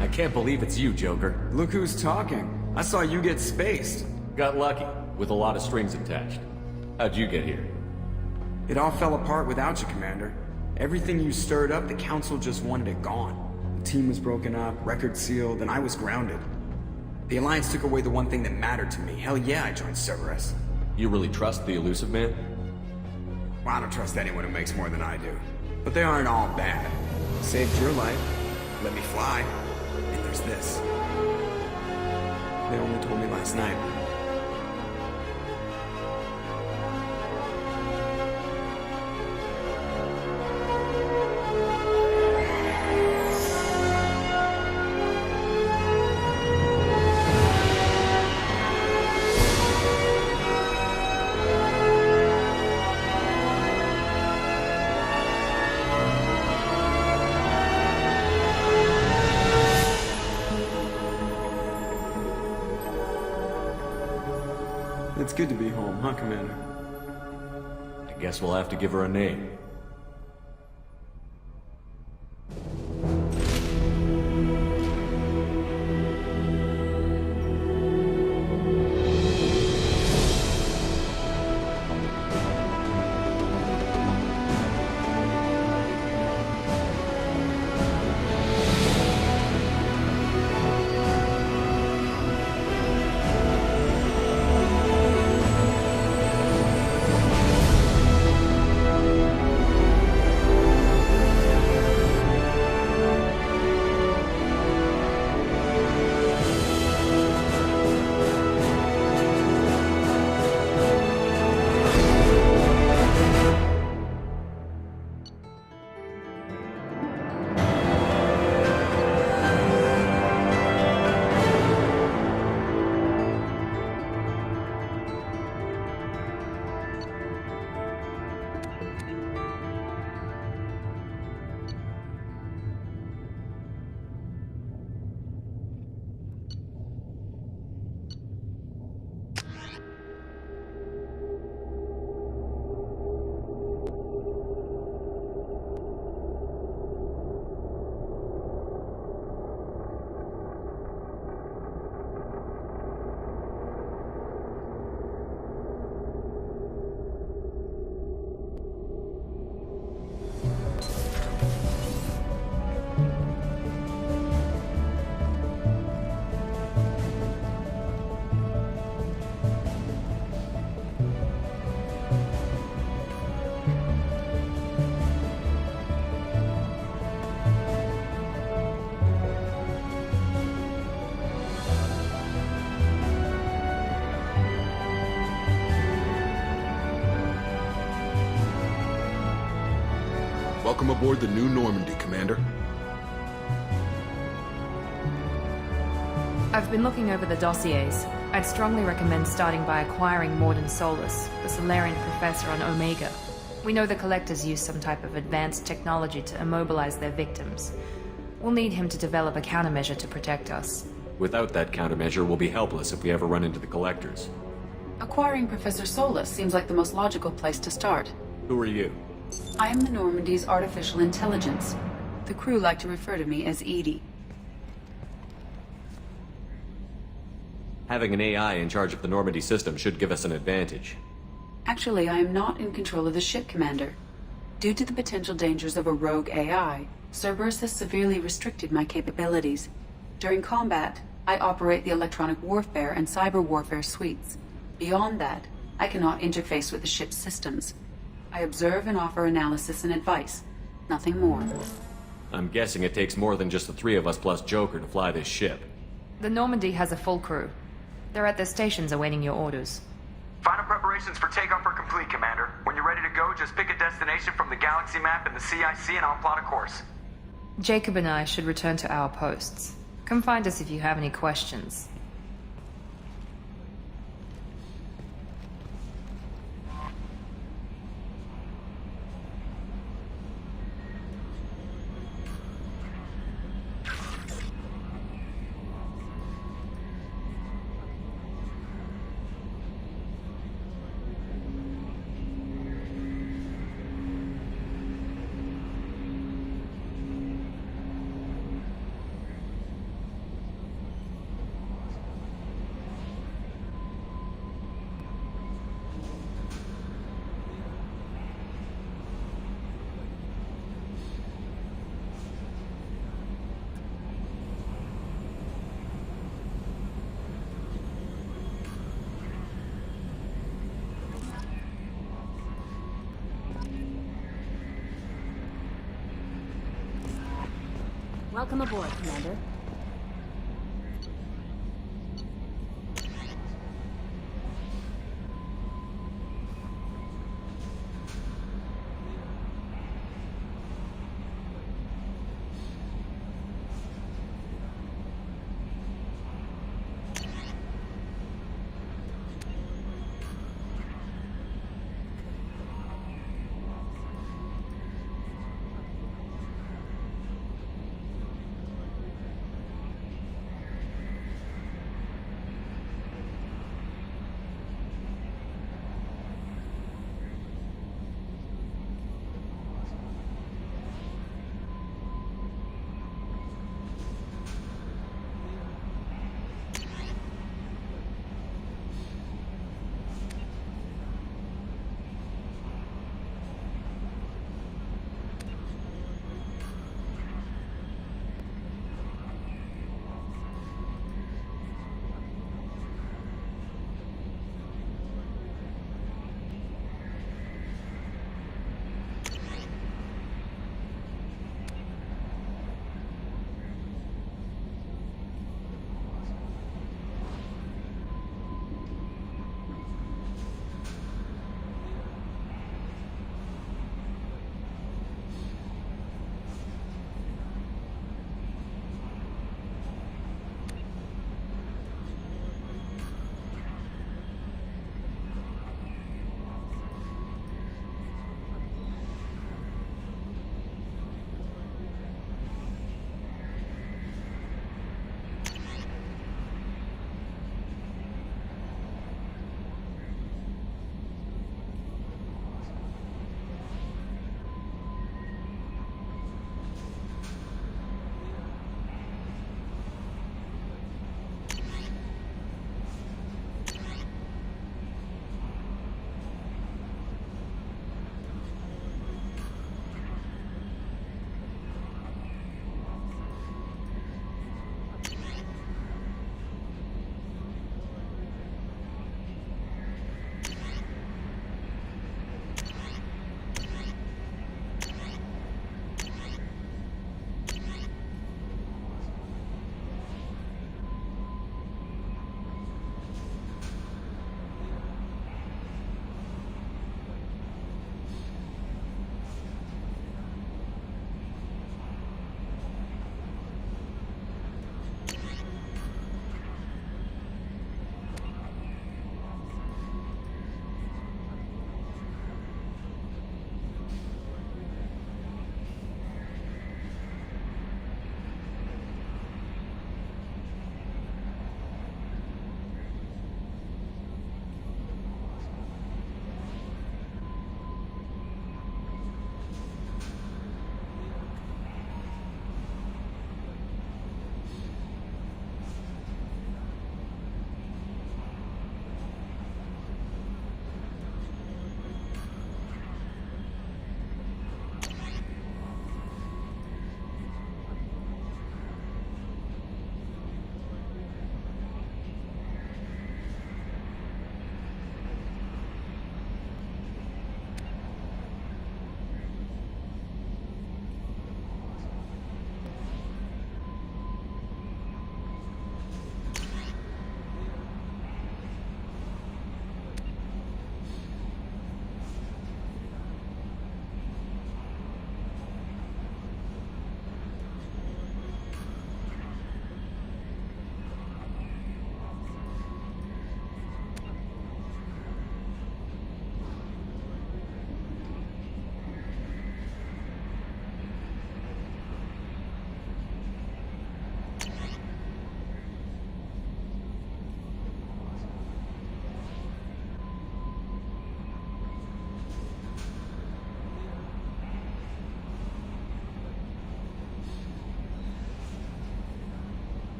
I can't believe it's you, Joker. Look who's talking. I saw you get spaced. Got lucky, with a lot of strings attached. How'd you get here? It all fell apart without you, Commander. Everything you stirred up, the Council just wanted it gone. The team was broken up, record sealed, and I was grounded. The Alliance took away the one thing that mattered to me. Hell yeah, I joined Cerberus. You really trust the Elusive Man? Well, I don't trust anyone who makes more than I do. But they aren't all bad. Saved your life, let me fly, and there's this. They only told me last night. It's good to be home, huh, Commander? I guess we'll have to give her a name. Welcome aboard the new Normandy, Commander. I've been looking over the dossiers. I'd strongly recommend starting by acquiring Morden Solus, the Solarian professor on Omega. We know the Collectors use some type of advanced technology to immobilize their victims. We'll need him to develop a countermeasure to protect us. Without that countermeasure, we'll be helpless if we ever run into the Collectors. Acquiring Professor Solus seems like the most logical place to start. Who are you? I am the Normandy's artificial intelligence. The crew like to refer to me as Edie. Having an AI in charge of the Normandy system should give us an advantage. Actually, I am not in control of the ship, Commander. Due to the potential dangers of a rogue AI, Cerberus has severely restricted my capabilities. During combat, I operate the electronic warfare and cyber warfare suites. Beyond that, I cannot interface with the ship's systems. I observe and offer analysis and advice. Nothing more. I'm guessing it takes more than just the three of us plus Joker to fly this ship. The Normandy has a full crew. They're at their stations awaiting your orders. Final preparations for takeoff are complete, Commander. When you're ready to go, just pick a destination from the galaxy map and the CIC and I'll plot a course. Jacob and I should return to our posts. Come find us if you have any questions. Welcome aboard, Commander.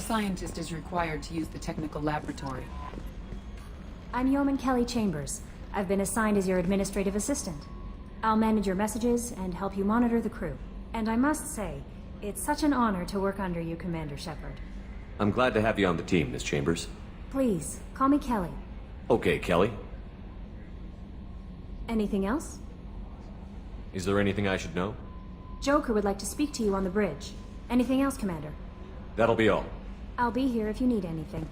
scientist is required to use the technical laboratory. I'm Yeoman Kelly Chambers. I've been assigned as your administrative assistant. I'll manage your messages and help you monitor the crew. And I must say, it's such an honor to work under you, Commander Shepard. I'm glad to have you on the team, Miss Chambers. Please, call me Kelly. Okay, Kelly. Anything else? Is there anything I should know? Joker would like to speak to you on the bridge. Anything else, Commander? That'll be all. I'll be here if you need anything.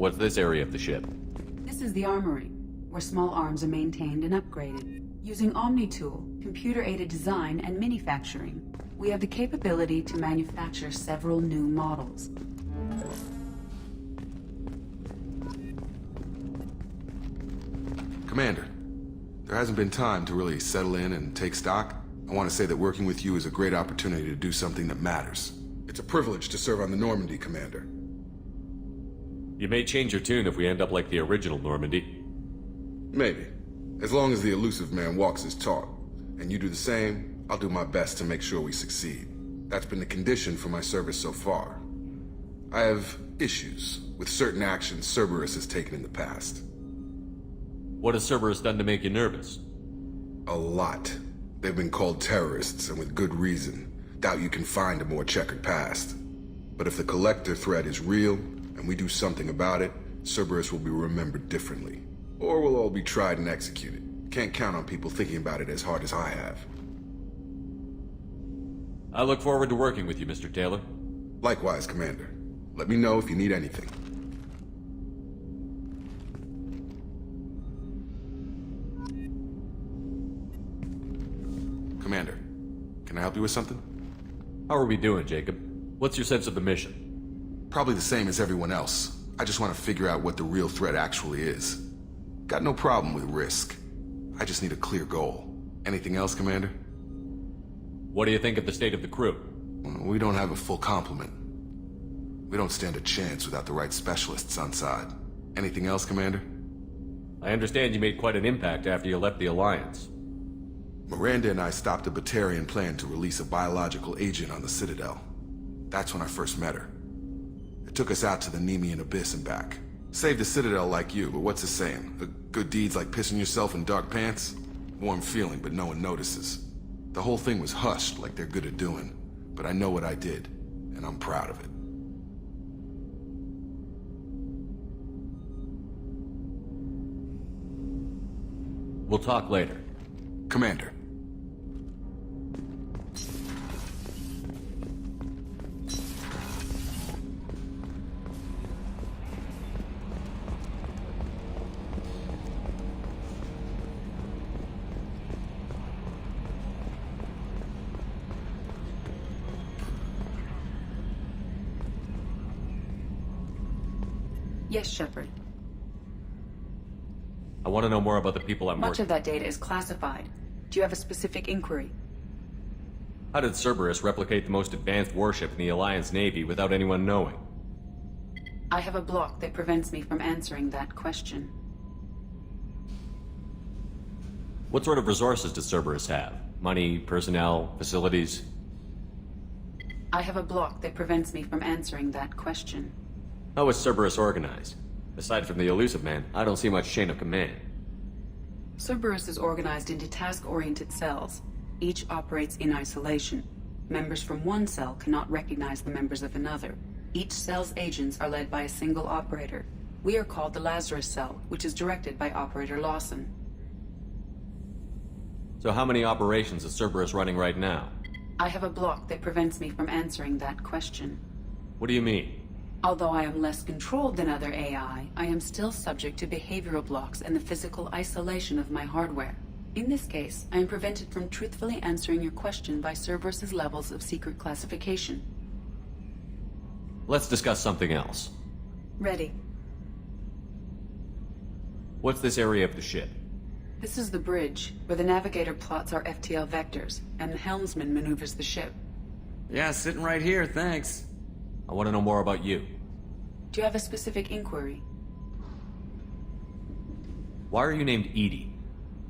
What's this area of the ship? This is the armory, where small arms are maintained and upgraded. Using OmniTool, computer-aided design, and manufacturing, we have the capability to manufacture several new models. Commander, there hasn't been time to really settle in and take stock. I want to say that working with you is a great opportunity to do something that matters. It's a privilege to serve on the Normandy, Commander. You may change your tune if we end up like the original Normandy. Maybe. As long as the elusive man walks as taught, and you do the same, I'll do my best to make sure we succeed. That's been the condition for my service so far. I have issues with certain actions Cerberus has taken in the past. What has Cerberus done to make you nervous? A lot. They've been called terrorists, and with good reason. Doubt you can find a more checkered past. But if the Collector threat is real, and we do something about it, Cerberus will be remembered differently. Or we'll all be tried and executed. Can't count on people thinking about it as hard as I have. I look forward to working with you, Mr. Taylor. Likewise, Commander. Let me know if you need anything. Commander, can I help you with something? How are we doing, Jacob? What's your sense of the mission? Probably the same as everyone else. I just want to figure out what the real threat actually is. Got no problem with risk. I just need a clear goal. Anything else, Commander? What do you think of the state of the crew? We don't have a full complement. We don't stand a chance without the right specialists on side. Anything else, Commander? I understand you made quite an impact after you left the Alliance. Miranda and I stopped a Batarian plan to release a biological agent on the Citadel. That's when I first met her. It took us out to the Nemean Abyss and back. Saved the Citadel like you, but what's the saying? A good deed's like pissing yourself in dark pants? Warm feeling, but no one notices. The whole thing was hushed like they're good at doing. But I know what I did, and I'm proud of it. We'll talk later. Commander. Yes, Shepard. I want to know more about the people I'm Much working of that data is classified. Do you have a specific inquiry? How did Cerberus replicate the most advanced warship in the Alliance Navy without anyone knowing? I have a block that prevents me from answering that question. What sort of resources does Cerberus have? Money, personnel, facilities? I have a block that prevents me from answering that question. How is Cerberus organized? Aside from the Elusive Man, I don't see much chain of command. Cerberus is organized into task-oriented cells. Each operates in isolation. Members from one cell cannot recognize the members of another. Each cell's agents are led by a single operator. We are called the Lazarus Cell, which is directed by Operator Lawson. So how many operations is Cerberus running right now? I have a block that prevents me from answering that question. What do you mean? Although I am less controlled than other AI, I am still subject to behavioral blocks and the physical isolation of my hardware. In this case, I am prevented from truthfully answering your question by Cerberus's levels of secret classification. Let's discuss something else. Ready. What's this area of the ship? This is the bridge, where the navigator plots our FTL vectors, and the helmsman maneuvers the ship. Yeah, sitting right here, thanks. I want to know more about you. Do you have a specific inquiry? Why are you named Edie?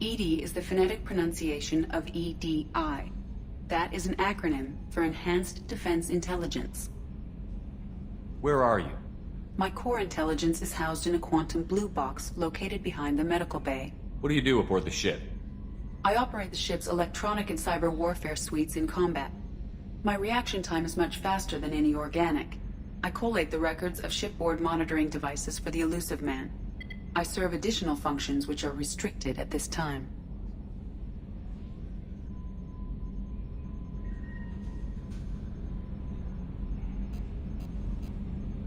EDI is the phonetic pronunciation of EDI. That is an acronym for Enhanced Defense Intelligence. Where are you? My core intelligence is housed in a quantum blue box located behind the medical bay. What do you do aboard the ship? I operate the ship's electronic and cyber warfare suites in combat. My reaction time is much faster than any organic. I collate the records of shipboard monitoring devices for the Elusive Man. I serve additional functions which are restricted at this time.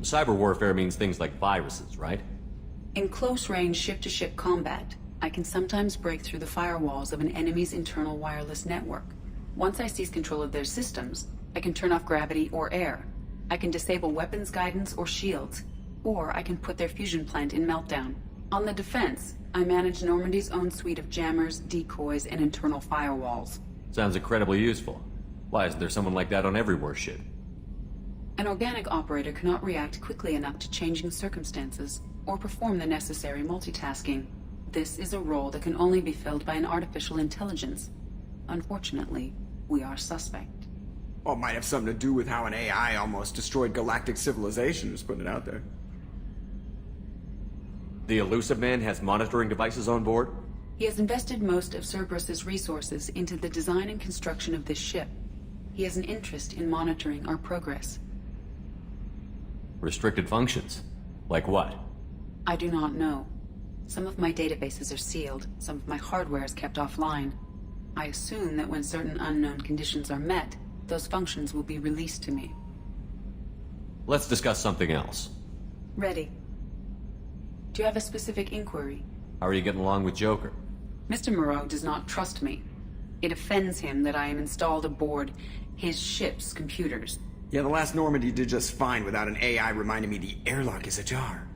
Cyber warfare means things like viruses, right? In close-range ship-to-ship combat, I can sometimes break through the firewalls of an enemy's internal wireless network. Once I seize control of their systems, I can turn off gravity or air. I can disable weapons guidance or shields, or I can put their fusion plant in meltdown. On the defense, I manage Normandy's own suite of jammers, decoys, and internal firewalls. Sounds incredibly useful. Why isn't there someone like that on every warship? An organic operator cannot react quickly enough to changing circumstances, or perform the necessary multitasking. This is a role that can only be filled by an artificial intelligence. Unfortunately, we are suspect. Well, it might have something to do with how an AI almost destroyed galactic civilization, just putting it out there. The Elusive Man has monitoring devices on board? He has invested most of Cerberus's resources into the design and construction of this ship. He has an interest in monitoring our progress. Restricted functions? Like what? I do not know. Some of my databases are sealed, some of my hardware is kept offline. I assume that when certain unknown conditions are met, those functions will be released to me. Let's discuss something else. Ready. Do you have a specific inquiry? How are you getting along with Joker? Mr. Moreau does not trust me. It offends him that I am installed aboard his ship's computers. Yeah, the last Normandy did just fine without an AI reminding me the airlock is ajar.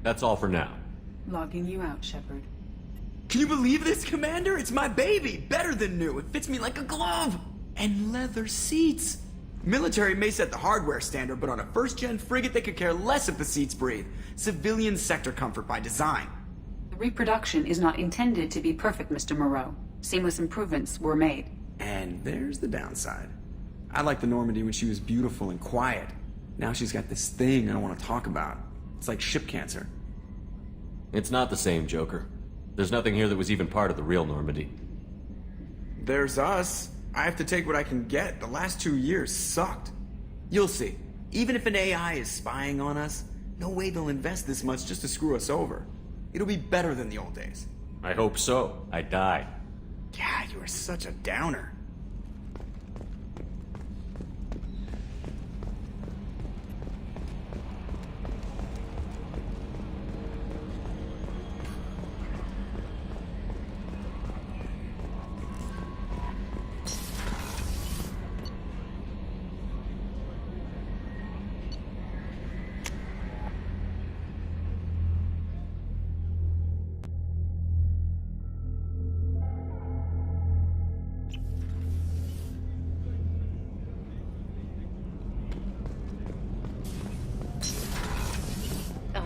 That's all for now. Logging you out, Shepard. Can you believe this, Commander? It's my baby! Better than new. It fits me like a glove! And leather seats! Military may set the hardware standard, but on a first-gen frigate they could care less if the seats breathe. Civilian sector comfort by design. The reproduction is not intended to be perfect, Mr. Moreau. Seamless improvements were made. And there's the downside. I liked the Normandy when she was beautiful and quiet. Now she's got this thing I don't want to talk about. It's like ship cancer. It's not the same, Joker. There's nothing here that was even part of the real Normandy. There's us. I have to take what I can get. The last 2 years sucked. You'll see. Even if an AI is spying on us, no way they'll invest this much just to screw us over. It'll be better than the old days. I hope so. I died. Yeah, you are such a downer.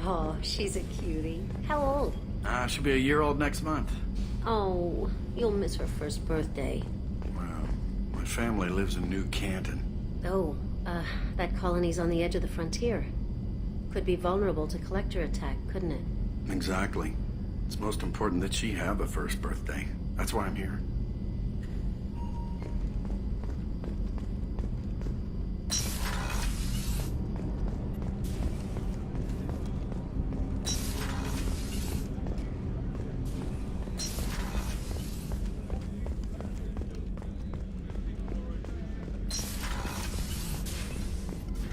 Oh, she's a cutie. How old? She'll be a year old next month. Oh, you'll miss her first birthday. Well, my family lives in New Canton. Oh, that colony's on the edge of the frontier. Could be vulnerable to collector attack, couldn't it? Exactly. It's most important that she have a first birthday. That's why I'm here.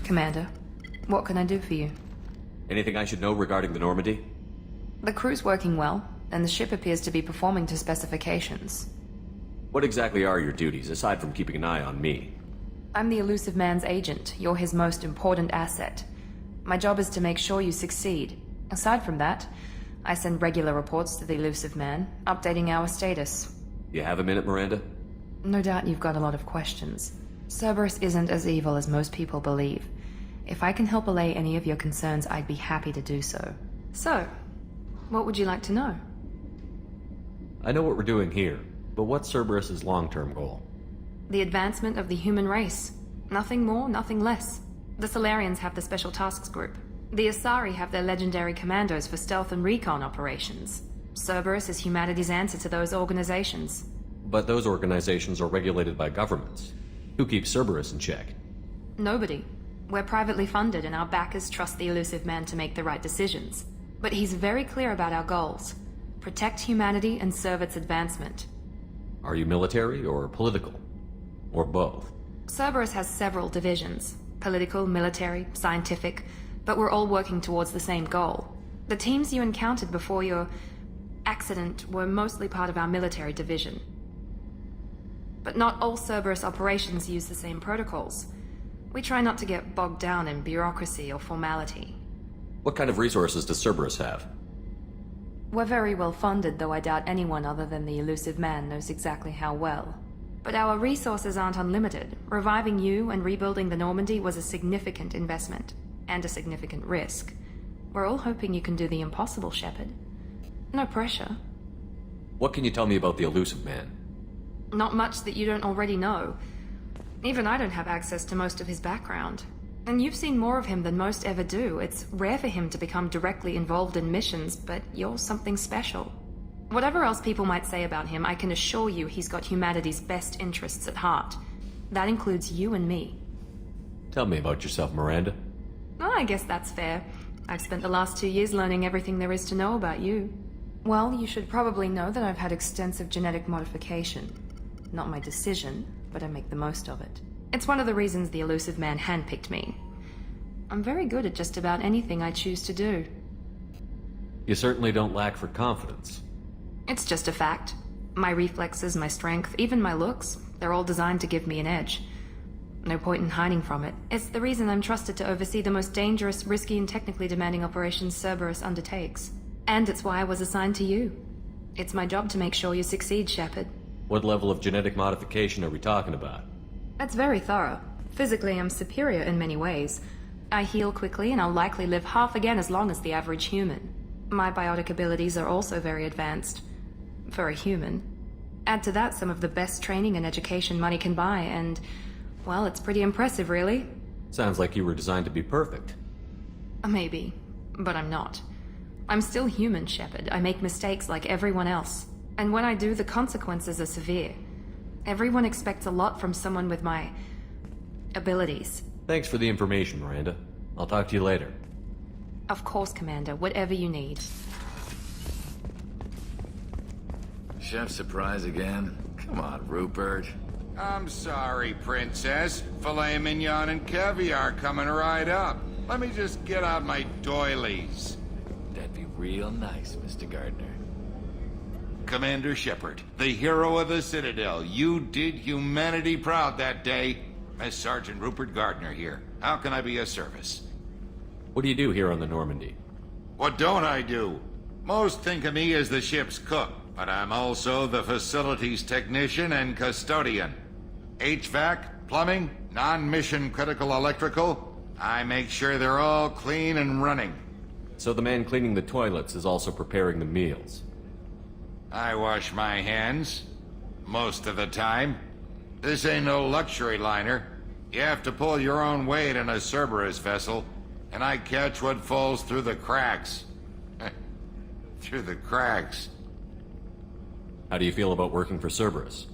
Commander, what can I do for you? Anything I should know regarding the Normandy? The crew's working well, and the ship appears to be performing to specifications. What exactly are your duties, aside from keeping an eye on me? I'm the Elusive Man's agent. You're his most important asset. My job is to make sure you succeed. Aside from that, I send regular reports to the Elusive Man, updating our status. You have a minute, Miranda? No doubt you've got a lot of questions. Cerberus isn't as evil as most people believe. If I can help allay any of your concerns, I'd be happy to do so. So, what would you like to know? I know what we're doing here, but what's Cerberus's long-term goal? The advancement of the human race. Nothing more, nothing less. The Solarians have the Special Tasks Group. The Asari have their legendary commandos for stealth and recon operations. Cerberus is humanity's answer to those organizations. But those organizations are regulated by governments. Who keeps Cerberus in check? Nobody. We're privately funded and our backers trust the Elusive Man to make the right decisions. But he's very clear about our goals. Protect humanity and serve its advancement. Are you military or political? Or both? Cerberus has several divisions. Political, military, scientific, but we're all working towards the same goal. The teams you encountered before your accident were mostly part of our military division. But not all Cerberus operations use the same protocols. We try not to get bogged down in bureaucracy or formality. What kind of resources does Cerberus have? We're very well funded, though I doubt anyone other than the Elusive Man knows exactly how well. But our resources aren't unlimited. Reviving you and rebuilding the Normandy was a significant investment, and a significant risk. We're all hoping you can do the impossible, Shepard. No pressure. What can you tell me about the Elusive Man? Not much that you don't already know. Even I don't have access to most of his background. And you've seen more of him than most ever do. It's rare for him to become directly involved in missions, but you're something special. Whatever else people might say about him, I can assure you he's got humanity's best interests at heart. That includes you and me. Tell me about yourself, Miranda. Oh, I guess that's fair. I've spent the last 2 years learning everything there is to know about you. Well, you should probably know that I've had extensive genetic modification. Not my decision, but I make the most of it. It's one of the reasons the Elusive Man handpicked me. I'm very good at just about anything I choose to do. You certainly don't lack for confidence. It's just a fact. My reflexes, my strength, even my looks, they're all designed to give me an edge. No point in hiding from it. It's the reason I'm trusted to oversee the most dangerous, risky, and technically demanding operations Cerberus undertakes. And it's why I was assigned to you. It's my job to make sure you succeed, Shepard. What level of genetic modification are we talking about? That's very thorough. Physically, I'm superior in many ways. I heal quickly, and I'll likely live half again as long as the average human. My biotic abilities are also very advanced. For a human. Add to that some of the best training and education money can buy, and, well, it's pretty impressive, really. Sounds like you were designed to be perfect. Maybe, but I'm not. I'm still human, Shepard. I make mistakes like everyone else. And when I do, the consequences are severe. Everyone expects a lot from someone with my abilities. Thanks for the information, Miranda. I'll talk to you later. Of course, Commander. Whatever you need. Chef surprise again? Come on, Rupert. I'm sorry, Princess. Filet mignon and caviar coming right up. Let me just get out my doilies. That'd be real nice, Mr. Gardner. Commander Shepard, the hero of the Citadel. You did humanity proud that day. Miss Sergeant Rupert Gardner here. How can I be of service? What do you do here on the Normandy? What don't I do? Most think of me as the ship's cook, but I'm also the facilities technician and custodian. HVAC, plumbing, non-mission critical electrical. I make sure they're all clean and running. So the man cleaning the toilets is also preparing the meals. I wash my hands. Most of the time. This ain't no luxury liner. You have to pull your own weight in a Cerberus vessel, and I catch what falls through the cracks. Through the cracks. How do you feel about working for Cerberus?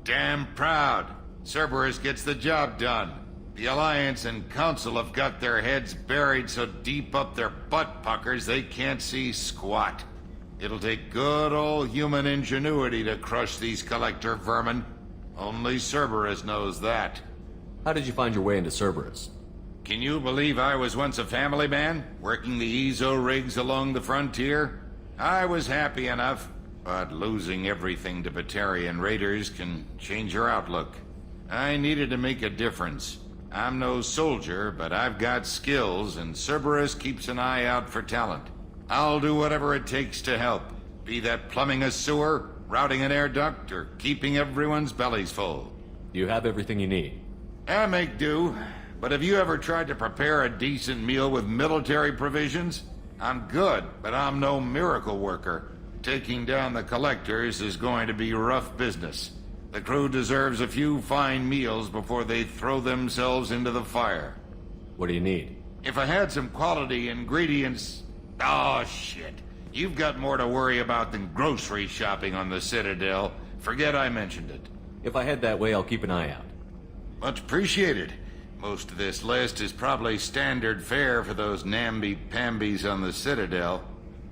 Damn proud. Cerberus gets the job done. The Alliance and Council have got their heads buried so deep up their butt puckers they can't see squat. It'll take good old human ingenuity to crush these collector vermin. Only Cerberus knows that. How did you find your way into Cerberus? Can you believe I was once a family man, working the EZO rigs along the frontier? I was happy enough, but losing everything to Batarian raiders can change your outlook. I needed to make a difference. I'm no soldier, but I've got skills, and Cerberus keeps an eye out for talent. I'll do whatever it takes to help, be that plumbing a sewer, routing an air duct, or keeping everyone's bellies full. You have everything you need. I make do, but have you ever tried to prepare a decent meal with military provisions? I'm good, but I'm no miracle worker. Taking down the collectors is going to be rough business. The crew deserves a few fine meals before they throw themselves into the fire. What do you need? If I had some quality ingredients... Oh, shit. You've got more to worry about than grocery shopping on the Citadel. Forget I mentioned it. If I head that way, I'll keep an eye out. Much appreciated. Most of this list is probably standard fare for those namby-pambies on the Citadel.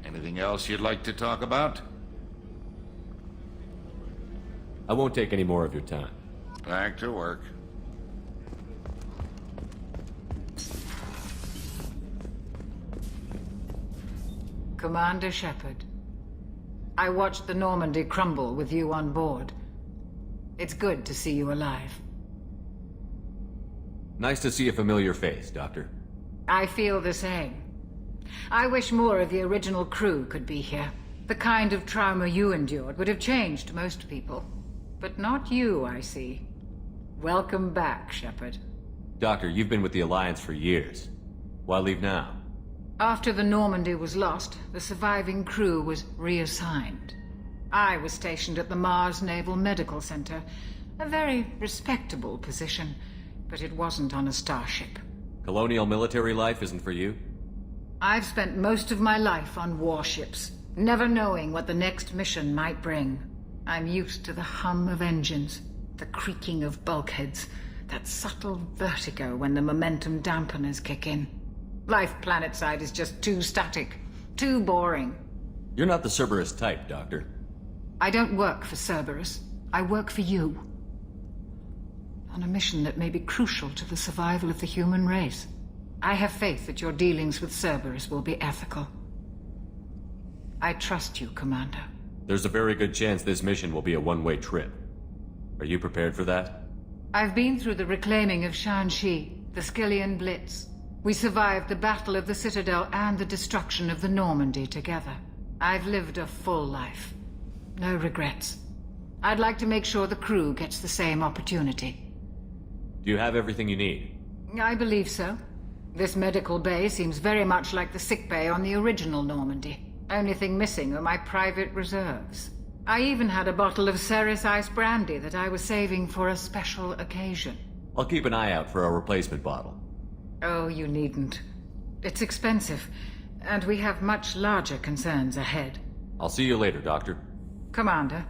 Anything else you'd like to talk about? I won't take any more of your time. Back to work. Commander Shepard, I watched the Normandy crumble with you on board. It's good to see you alive. Nice to see a familiar face, Doctor. I feel the same. I wish more of the original crew could be here. The kind of trauma you endured would have changed most people. But not you, I see. Welcome back, Shepard. Doctor, you've been with the Alliance for years. Why leave now? After the Normandy was lost, the surviving crew was reassigned. I was stationed at the Mars Naval Medical Center. A very respectable position, but it wasn't on a starship. Colonial military life isn't for you? I've spent most of my life on warships, never knowing what the next mission might bring. I'm used to the hum of engines, the creaking of bulkheads, that subtle vertigo when the momentum dampeners kick in. Life planetside is just too static, too boring. You're not the Cerberus type, Doctor. I don't work for Cerberus. I work for you. On a mission that may be crucial to the survival of the human race. I have faith that your dealings with Cerberus will be ethical. I trust you, Commander. There's a very good chance this mission will be a one-way trip. Are you prepared for that? I've been through the reclaiming of Shanxi, the Skillian Blitz. We survived the Battle of the Citadel and the destruction of the Normandy together. I've lived a full life. No regrets. I'd like to make sure the crew gets the same opportunity. Do you have everything you need? I believe so. This medical bay seems very much like the sick bay on the original Normandy. Only thing missing are my private reserves. I even had a bottle of Ceres Ice brandy that I was saving for a special occasion. I'll keep an eye out for a replacement bottle. Oh, you needn't. It's expensive, and we have much larger concerns ahead. I'll see you later, Doctor. Commander.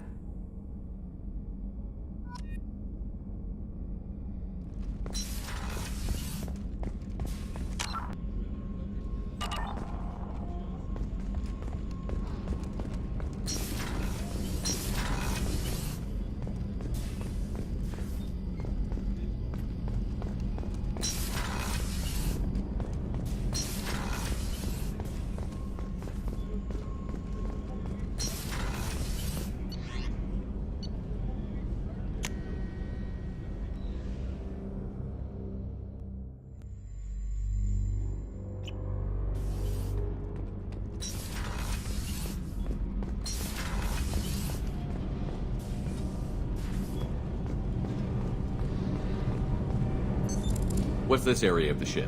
What's this area of the ship?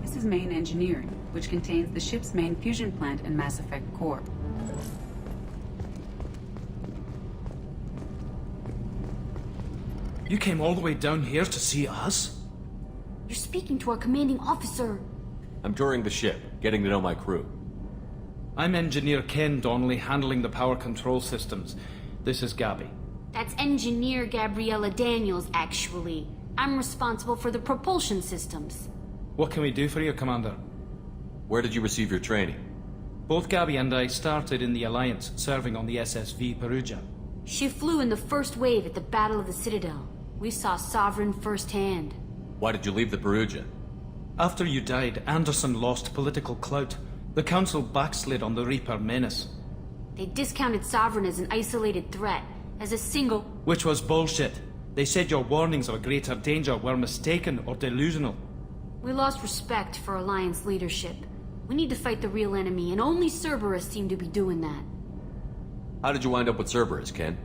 This is main engineering. which contains the ship's main fusion plant and Mass Effect core. You came all the way down here to see us? You're speaking to our commanding officer. I'm touring the ship, getting to know my crew. I'm Engineer Ken Donnelly, handling the power control systems. This is Gabby. That's Engineer Gabriella Daniels, actually. I'm responsible for the propulsion systems. What can we do for you, Commander? Where did you receive your training? Both Gabby and I started in the Alliance, serving on the SSV Perugia. She flew in the first wave at the Battle of the Citadel. We saw Sovereign firsthand. Why did you leave the Perugia? After you died, Anderson lost political clout. The Council backslid on the Reaper menace. They discounted Sovereign as an isolated threat, as a single... Which was bullshit. They said your warnings of a greater danger were mistaken or delusional. We lost respect for Alliance leadership. We need to fight the real enemy, and only Cerberus seemed to be doing that. How did you wind up with Cerberus, Ken?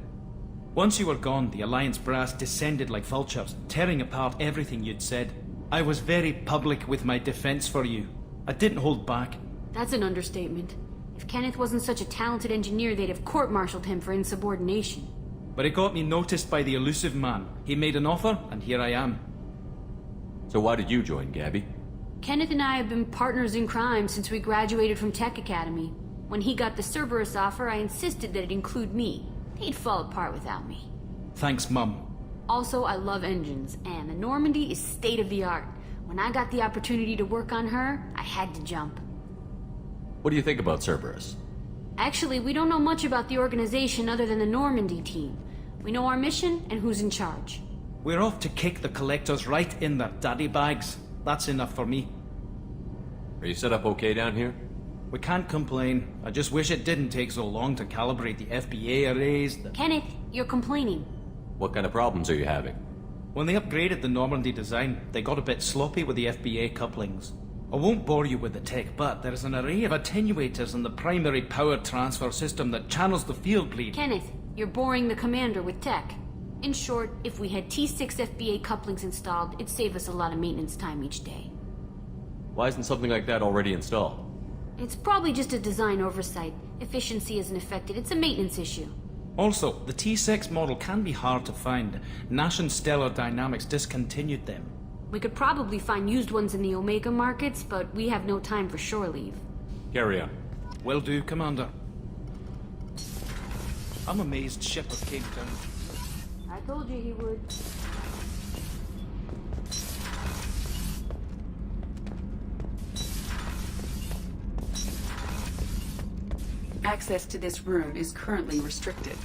Once you were gone, the Alliance brass descended like vultures, tearing apart everything you'd said. I was very public with my defense for you. I didn't hold back. That's an understatement. If Kenneth wasn't such a talented engineer, they'd have court-martialed him for insubordination. But it got me noticed by the elusive man. He made an offer, and here I am. So why did you join, Gabby? Kenneth and I have been partners in crime since we graduated from Tech Academy. When he got the Cerberus offer, I insisted that it include me. He'd fall apart without me. Thanks, Mum. Also, I love engines, and the Normandy is state-of-the-art. When I got the opportunity to work on her, I had to jump. What do you think about Cerberus? Actually, we don't know much about the organization other than the Normandy team. We know our mission and who's in charge. We're off to kick the Collectors right in their daddy bags. That's enough for me. Are you set up okay down here? We can't complain. I just wish it didn't take so long to calibrate the FBA arrays. Kenneth, you're complaining. What kind of problems are you having? When they upgraded the Normandy design, they got a bit sloppy with the FBA couplings. I won't bore you with the tech, but there is an array of attenuators in the primary power transfer system that channels the field bleed. Kenneth, you're boring the commander with tech. In short, if we had T6 FBA couplings installed, it'd save us a lot of maintenance time each day. Why isn't something like that already installed? It's probably just a design oversight. Efficiency isn't affected. It's a maintenance issue. Also, the T6 model can be hard to find. Nash and Stellar Dynamics discontinued them. We could probably find used ones in the Omega markets, but we have no time for shore leave. Carry on. Will do, Commander. I'm amazed Shepard came down. I told you he would. Access to this room is currently restricted.